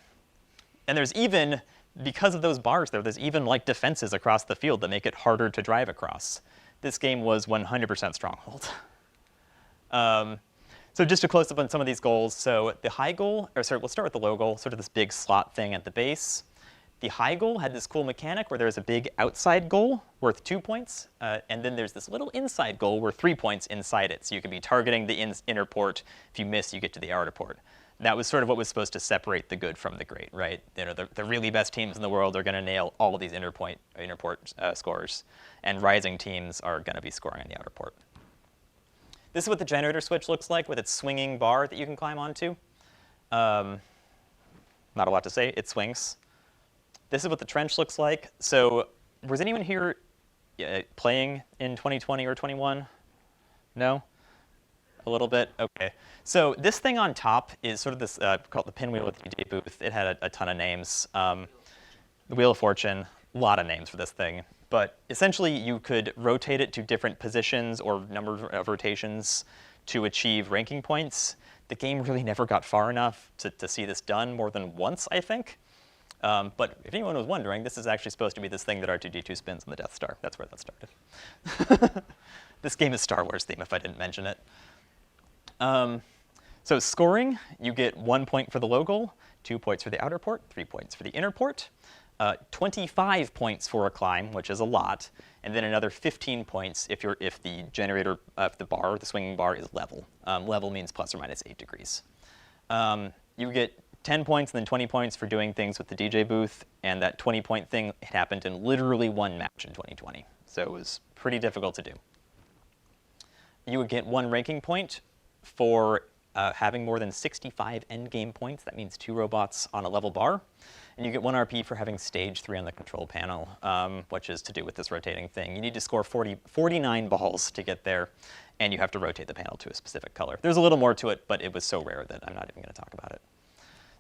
there's even, because of those bars there's even defenses across the field that make it harder to drive across. This game was 100% Stronghold. So just to close up on some of these goals. So the high goal, we'll start with the low goal, sort of this big slot thing at the base. The high goal had this cool mechanic where there's a big outside goal worth 2 points, and then there's this little inside goal worth 3 points inside it. So you could be targeting the inner port. If you miss, you get to the outer port. That was sort of what was supposed to separate the good from the great, right? The really best teams in the world are going to nail all of these inner port scores, and rising teams are going to be scoring on the outer port. This is what the generator switch looks like with its swinging bar that you can climb onto. Not a lot to say. It swings. This is what the trench looks like. So was anyone here playing in 2020 or 21? No? A little bit? OK. So this thing on top is sort of this called the pinwheel with the DJ booth. It had a ton of names. The Wheel of Fortune, a lot of names for this thing. But essentially, you could rotate it to different positions or number of rotations to achieve ranking points. The game really never got far enough to see this done more than once, I think. But if anyone was wondering, this is actually supposed to be this thing that R2-D2 spins on the Death Star. That's where that started. This game is Star Wars theme, if I didn't mention it. So scoring, you get 1 point for the low goal, 2 points for the outer port, 3 points for the inner port, 25 points for a climb, which is a lot, and then another 15 points if the generator of the bar, the swinging bar, is level. Level means plus or minus 8 degrees. You get 10 points and then 20 points for doing things with the DJ booth, and that 20-point thing happened in literally one match in 2020, so it was pretty difficult to do. You would get 1 ranking point for having more than 65 endgame points. That means 2 robots on a level bar. And you get 1 RP for having stage 3 on the control panel, which is to do with this rotating thing. You need to score 49 balls to get there, and you have to rotate the panel to a specific color. There's a little more to it, but it was so rare that I'm not even going to talk about it.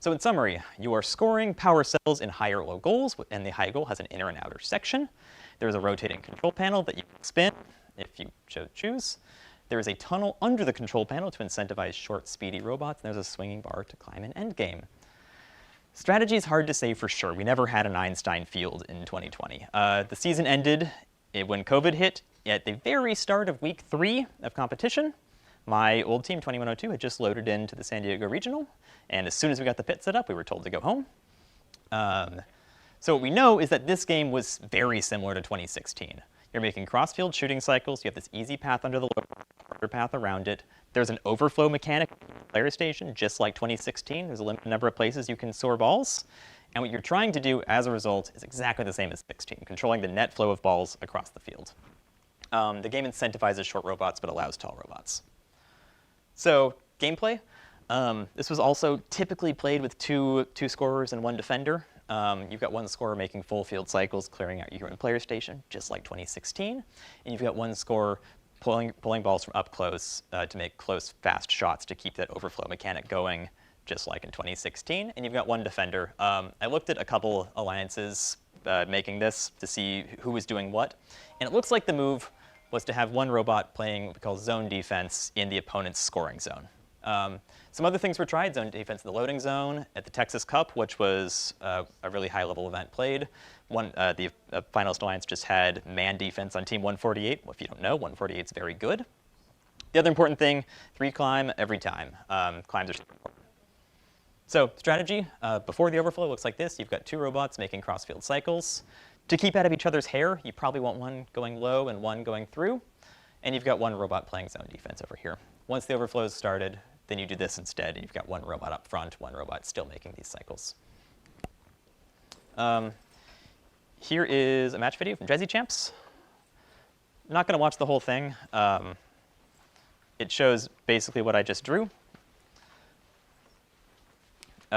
So in summary, you are scoring power cells in high or low goals, and the high goal has an inner and outer section. There's a rotating control panel that you can spin if you choose. There is a tunnel under the control panel to incentivize short, speedy robots, and there's a swinging bar to climb an endgame. Strategy is hard to say for sure. We never had an Einstein field in 2020. The season ended when COVID hit at the very start of week 3 of competition. My old team, 2102, had just loaded into the San Diego Regional, and as soon as we got the pit set up, we were told to go home. So what we know is that this game was very similar to 2016. You're making cross-field shooting cycles. You have this easy path under the low, harder path around it. There's an overflow mechanic in the player station, just like 2016. There's a limited number of places you can soar balls. And what you're trying to do as a result is exactly the same as 16, controlling the net flow of balls across the field. The game incentivizes short robots but allows tall robots. So gameplay. This was also typically played with two scorers and 1 defender. You've got 1 scorer making full field cycles, clearing out your own player station, just like 2016. And you've got 1 scorer pulling balls from up close to make close, fast shots to keep that overflow mechanic going, just like in 2016. And you've got 1 defender. I looked at a couple alliances making this to see who was doing what. And it looks like the move was to have 1 robot playing what we call zone defense in the opponent's scoring zone. Some other things were tried: zone defense in the loading zone at the Texas Cup, which was a really high-level event played. The Finalist Alliance just had man defense on Team 148. Well, if you don't know, 148 is very good. The other important thing, 3 climb every time. Climbs are super important. So strategy, before the overflow looks like this. You've got 2 robots making cross-field cycles. To keep out of each other's hair, you probably want 1 going low and 1 going through. And you've got 1 robot playing zone defense over here. Once the overflow is started, then you do this instead, and you've got 1 robot up front, 1 robot still making these cycles. Here is a match video from Jazzy Champs. I'm not going to watch the whole thing. It shows basically what I just drew.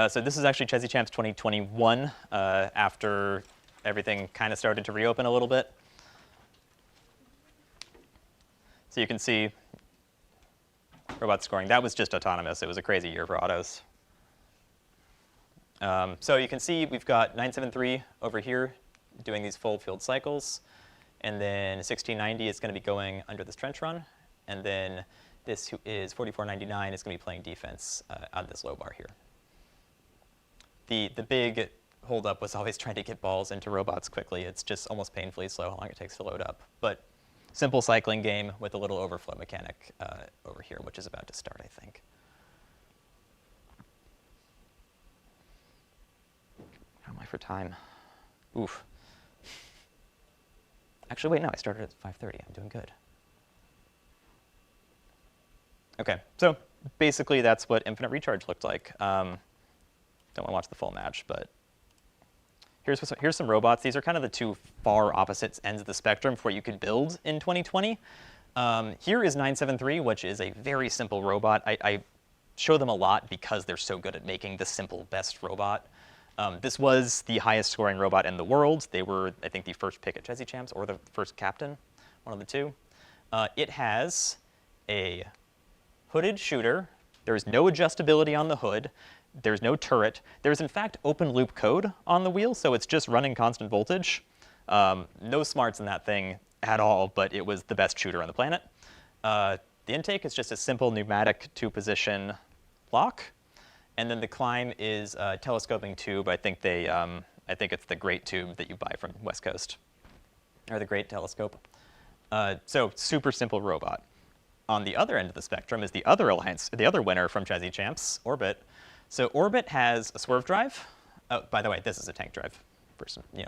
So this is actually Jazzy Champs 2021, after everything kind of started to reopen a little bit. So you can see robot scoring. That was just autonomous. It was a crazy year for autos. So you can see we've got 973 over here doing these full field cycles. And then 1690 is going to be going under this trench run. And then this is 4499 is going to be playing defense on this low bar here. The big holdup was always trying to get balls into robots quickly. It's just almost painfully slow how long it takes to load up. But simple cycling game with a little overflow mechanic over here, which is about to start, I think. How am I for time? Oof. Actually, wait, no, I started at 5:30. I'm doing good. OK, so basically that's what Infinite Recharge looked like. Don't want to watch the full match, but here's some robots. These are kind of the 2 far opposite ends of the spectrum for what you could build in 2020. Here is 973, which is a very simple robot. I show them a lot because they're so good at making the simple, best robot. This was the highest scoring robot in the world. They were, I think, the first pick at Jazzy Champs or the first captain, one of the 2. It has a hooded shooter. There's no adjustability on the hood. There's no turret. There's, in fact, open loop code on the wheel, so it's just running constant voltage. No smarts in that thing at all, but it was the best shooter on the planet. The intake is just a simple pneumatic 2-position block. And then the climb is a telescoping tube. I think it's the Great Tube that you buy from West Coast, or the Great Telescope. So super simple robot. On the other end of the spectrum is the other alliance, the other winner from Chessy Champs, Orbit. So Orbit has a swerve drive. Oh, by the way, this is a tank drive.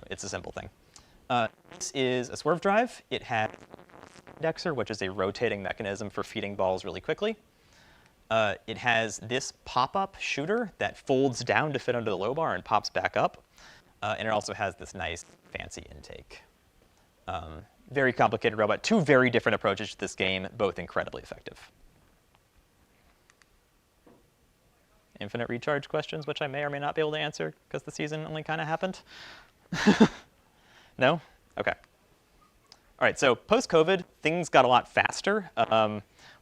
It's a simple thing. This is a swerve drive. It has indexer, which is a rotating mechanism for feeding balls really quickly. It has this pop-up shooter that folds down to fit under the low bar and pops back up. And it also has this nice fancy intake. Very complicated robot. Two very different approaches to this game, both incredibly effective. Infinite recharge questions, which I may or may not be able to answer because the season only kind of happened. No? OK. All right, so post-COVID, things got a lot faster.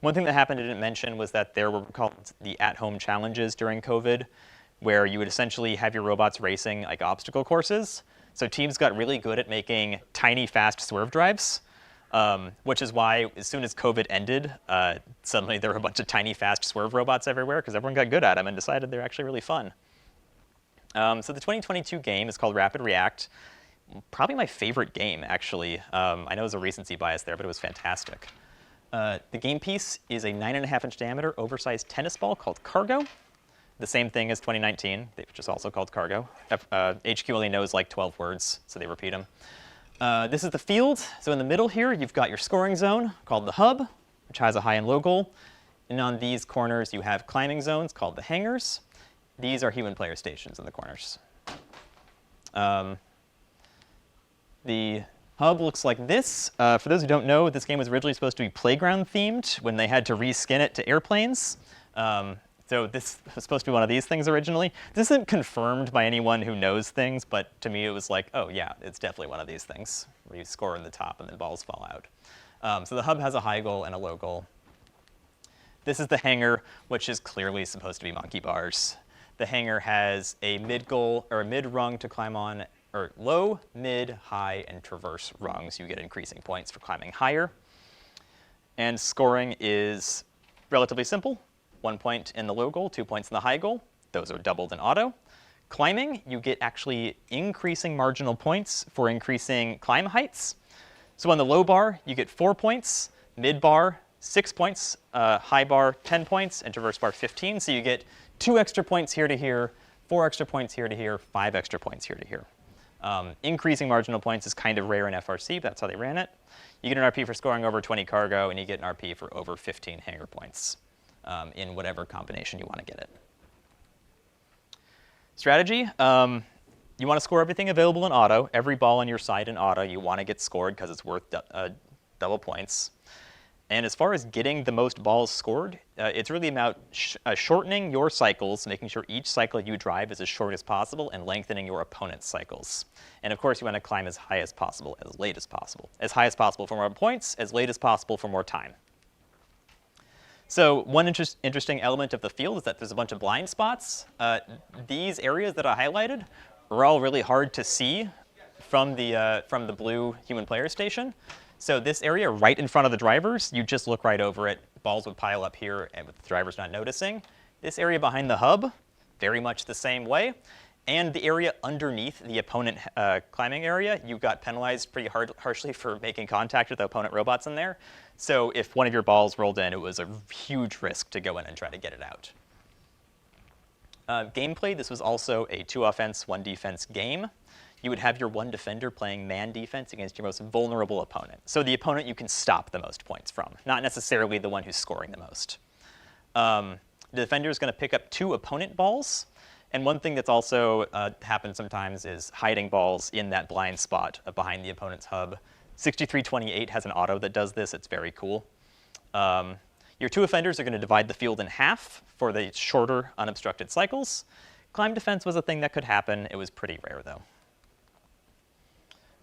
One thing that happened I didn't mention was that there were called the at-home challenges during COVID, where you would essentially have your robots racing like obstacle courses. So teams got really good at making tiny, fast swerve drives, which is why as soon as COVID ended, suddenly there were a bunch of tiny, fast swerve robots everywhere because everyone got good at them and decided they're actually really fun. So the 2022 game is called Rapid React. Probably my favorite game, actually. I know there's a recency bias there, but it was fantastic. The game piece is a 9.5-inch diameter oversized tennis ball called Cargo. The same thing as 2019, which is also called Cargo. HQ only knows like 12 words, so they repeat them. This is the field. So in the middle here, you've got your scoring zone called the hub, which has a high and low goal. And on these corners, you have climbing zones called the hangars. These are human player stations in the corners. The hub looks like this. For those who don't know, this game was originally supposed to be playground themed when they had to reskin it to airplanes. So this was supposed to be one of these things originally. This isn't confirmed by anyone who knows things, but to me it was like, oh yeah, it's definitely one of these things where you score in the top and then balls fall out. So the hub has a high goal and a low goal. This is the hangar, which is clearly supposed to be monkey bars. The hangar has a mid goal or a mid rung to climb on, or low, mid, high, and traverse rungs. You get increasing points for climbing higher. And scoring is relatively simple. 1 point in the low goal, 2 points in the high goal. Those are doubled in auto. Climbing, you get actually increasing marginal points for increasing climb heights. So on the low bar, you get 4 points, mid bar, 6 points, high bar, 10 points, and traverse bar, 15. So you get 2 extra points here to here, 4 extra points here to here, 5 extra points here to here. Increasing marginal points is kind of rare in FRC, but that's how they ran it. You get an RP for scoring over 20 cargo, and you get an RP for over 15 hangar points. In whatever combination you want to get it. Strategy, you want to score everything available in auto. Every ball on your side in auto, you want to get scored because it's worth double points. And as far as getting the most balls scored, it's really about shortening your cycles, making sure each cycle you drive is as short as possible, and lengthening your opponent's cycles. And of course, you want to climb as high as possible, as late as possible. As high as possible for more points, as late as possible for more time. So one interesting element of the field is that there's a bunch of blind spots. These areas that I highlighted are all really hard to see from the blue human player station. So this area right in front of the drivers, you just look right over it. Balls would pile up here and with the drivers not noticing. This area behind the hub, very much the same way. And the area underneath the opponent climbing area, you got penalized pretty harshly for making contact with the opponent robots in there. So if one of your balls rolled in, it was a huge risk to go in and try to get it out. Gameplay, this was also a 2 offense, 1 defense game. You would have your 1 defender playing man defense against your most vulnerable opponent. So the opponent you can stop the most points from, not necessarily the one who's scoring the most. The defender is going to pick up 2 opponent balls. And one thing that's also happened sometimes is hiding balls in that blind spot behind the opponent's hub. 6328 has an auto that does this. It's very cool. Your 2 offenders are going to divide the field in half for the shorter, unobstructed cycles. Climb defense was a thing that could happen. It was pretty rare, though.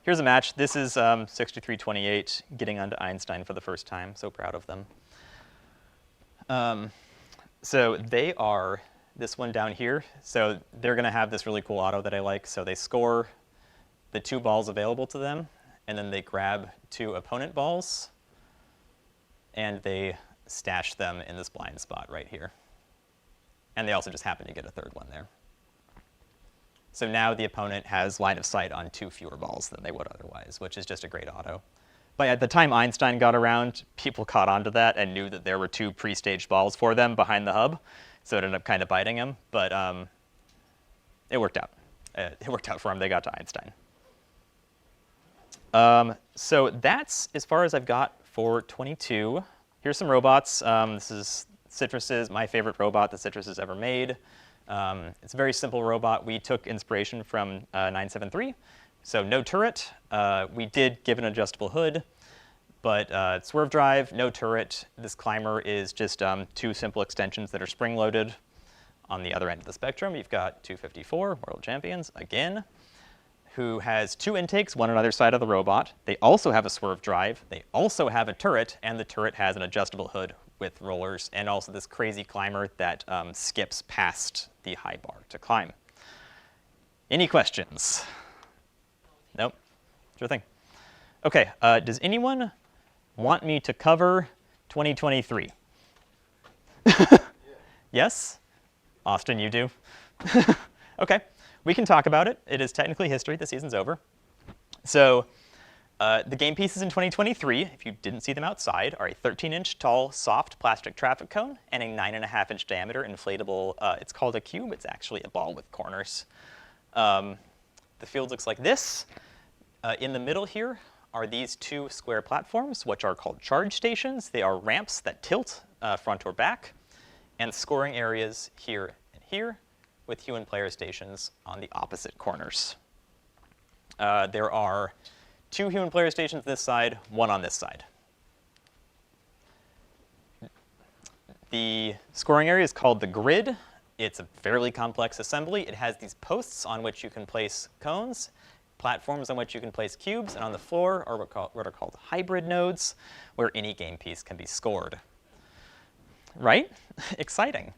Here's a match. This is 6328 getting onto Einstein for the first time. So proud of them. So they are this one down here. So they're going to have this really cool auto that I like. So they score the 2 balls available to them, and then they grab 2 opponent balls, and they stash them in this blind spot right here. And they also just happen to get a third one there. So now the opponent has line of sight on 2 fewer balls than they would otherwise, which is just a great auto. But at the time Einstein got around, people caught on to that and knew that there were 2 pre-staged balls for them behind the hub, so it ended up kind of biting them. But it worked out. It worked out for them. They got to Einstein. So that's as far as I've got for 22. Here's some robots. This is Citrus's, my favorite robot that Citrus has ever made. It's a very simple robot. We took inspiration from 973. So no turret. We did give an adjustable hood, but swerve drive, no turret. This climber is just 2 simple extensions that are spring-loaded. On the other end of the spectrum, you've got 254, World Champions, again, who has 2 intakes, one on either side of the robot. They also have a swerve drive. They also have a turret, and the turret has an adjustable hood with rollers, and also this crazy climber that skips past the high bar to climb. Any questions? Nope. Sure thing. OK, does anyone want me to cover 2023? Yes? Austin, you do? OK, we can talk about it. It is technically history. The season's over. So the game pieces in 2023, if you didn't see them outside, are a 13-inch tall, soft plastic traffic cone and a 9.5-inch diameter inflatable. It's called a cube. It's actually a ball with corners. The field looks like this. In the middle here are these 2 square platforms, which are called charge stations. They are ramps that tilt front or back, and scoring areas here and here, with human player stations on the opposite corners. There are 2 human player stations this side, 1 on this side. The scoring area is called the grid. It's a fairly complex assembly. It has these posts on which you can place cones, platforms on which you can place cubes, and on the floor are what are called hybrid nodes, where any game piece can be scored. Right? Exciting.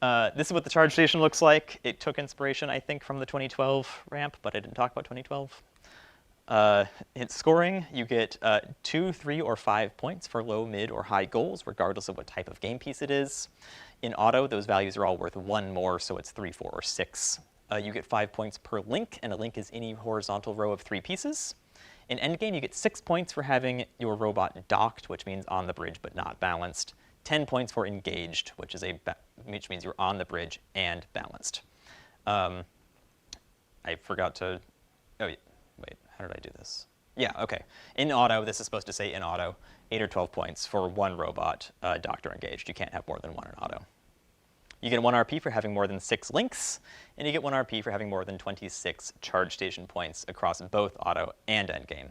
This is what the charge station looks like. It took inspiration, I think, from the 2012 ramp, but I didn't talk about 2012. In scoring, you get 2, 3, or 5 points for low, mid, or high goals, regardless of what type of game piece it is. In auto, those values are all worth 1 more, so it's 3, 4, or 6. You get 5 points per link, and a link is any horizontal row of 3 pieces. In endgame, you get 6 points for having your robot docked, which means on the bridge but not balanced. 10 points for engaged, which means you're on the bridge and balanced. I forgot to, oh, wait, how did I do this? Yeah, OK. In auto, this is supposed to say in auto, 8 or 12 points for 1 robot docked or engaged. You can't have more than 1 in auto. You get 1 RP for having more than 6 links, and you get 1 RP for having more than 26 charge station points across both auto and endgame.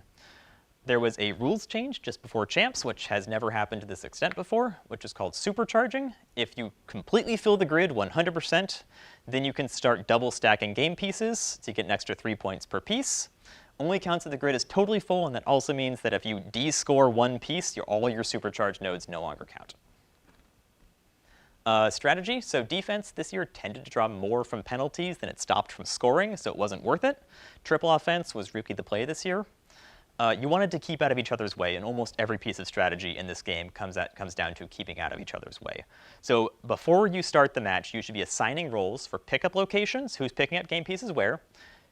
There was a rules change just before champs, which has never happened to this extent before, which is called supercharging. If you completely fill the grid 100%, then you can start double stacking game pieces to get an extra 3 points per piece. Only counts if the grid is totally full, and that also means that if you de-score 1 piece, all your supercharged nodes no longer count. Strategy, so defense this year tended to draw more from penalties than it stopped from scoring, so it wasn't worth it. Triple offense was rookie the play this year. You wanted to keep out of each other's way, and almost every piece of strategy in this game comes down to keeping out of each other's way. So before you start the match, you should be assigning roles for pickup locations, who's picking up game pieces where,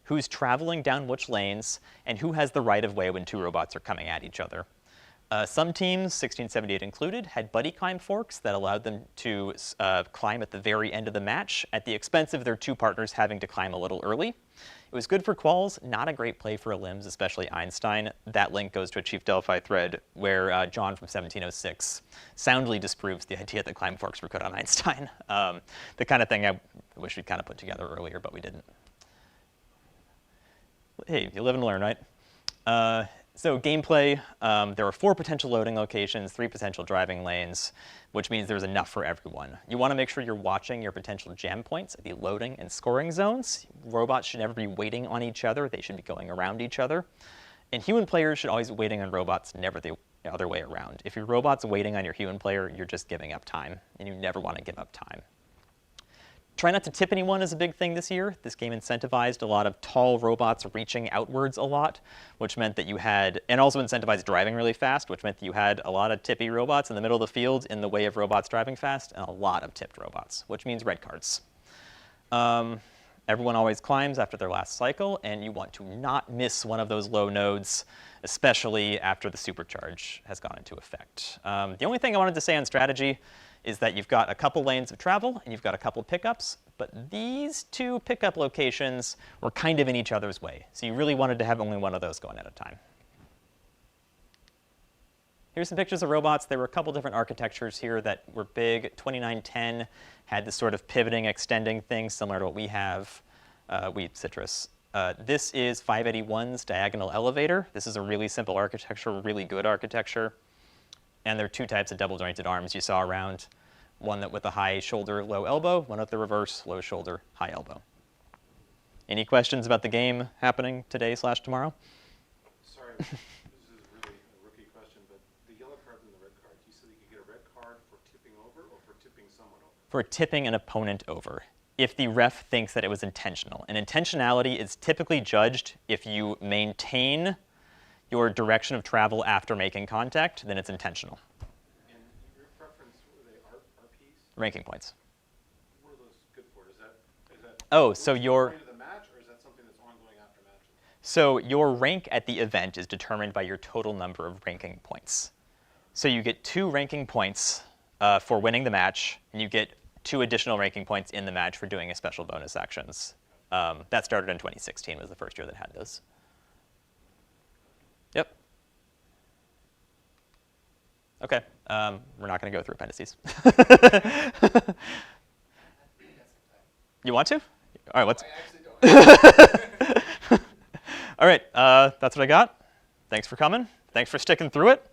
who's traveling down which lanes, and who has the right of way when 2 robots are coming at each other. Some teams, 1678 included, had buddy climb forks that allowed them to climb at the very end of the match at the expense of their 2 partners having to climb a little early. It was good for quals, not a great play for elims, especially Einstein. That link goes to a Chief Delphi thread where John from 1706 soundly disproves the idea that climb forks were good on Einstein. The kind of thing I wish we'd kind of put together earlier, but we didn't. Hey, you live and learn, right? So gameplay, there are 4 potential loading locations, 3 potential driving lanes, which means there's enough for everyone. You want to make sure you're watching your potential jam points at the loading and scoring zones. Robots should never be waiting on each other. They should be going around each other. And human players should always be waiting on robots, never the other way around. If your robot's waiting on your human player, you're just giving up time, and you never want to give up time. Try not to tip anyone is a big thing this year. This game incentivized a lot of tall robots reaching outwards a lot, which meant that you had, and also incentivized driving really fast, which meant that you had a lot of tippy robots in the middle of the field in the way of robots driving fast, and a lot of tipped robots, which means red cards. Everyone always climbs after their last cycle, and you want to not miss one of those low nodes, especially after the supercharge has gone into effect. The only thing I wanted to say on strategy is that you've got a couple lanes of travel and you've got a couple pickups, but these two pickup locations were kind of in each other's way. So you really wanted to have only one of those going at a time. Here's some pictures of robots. There were a couple different architectures here that were big. 2910 had this sort of pivoting, extending thing similar to what we have, Citrus. This is 581's diagonal elevator. This is a really simple architecture, really good architecture. And there are two types of double jointed arms you saw around. One that with a high shoulder, low elbow, one with the reverse, low shoulder, high elbow. Any questions about the game happening today / tomorrow? Sorry, this is really a rookie question, but the yellow card and the red card, you said you could get a red card for tipping over or for tipping someone over? For tipping an opponent over, if the ref thinks that it was intentional. And intentionality is typically judged if you maintain your direction of travel after making contact, then it's intentional. And your preference, were they RPs? Ranking points. What are those good for? Is that Oh, so your point of the match, or is that something that's ongoing after matches? So your rank at the event is determined by your total number of ranking points. So you get 2 ranking points for winning the match, and you get 2 additional ranking points in the match for doing a special bonus actions. That started in 2016, was the first year that had those. Yep. OK, we're not going to go through appendices. You want to? All right, let's. All right, that's what I got. Thanks for coming. Thanks for sticking through it.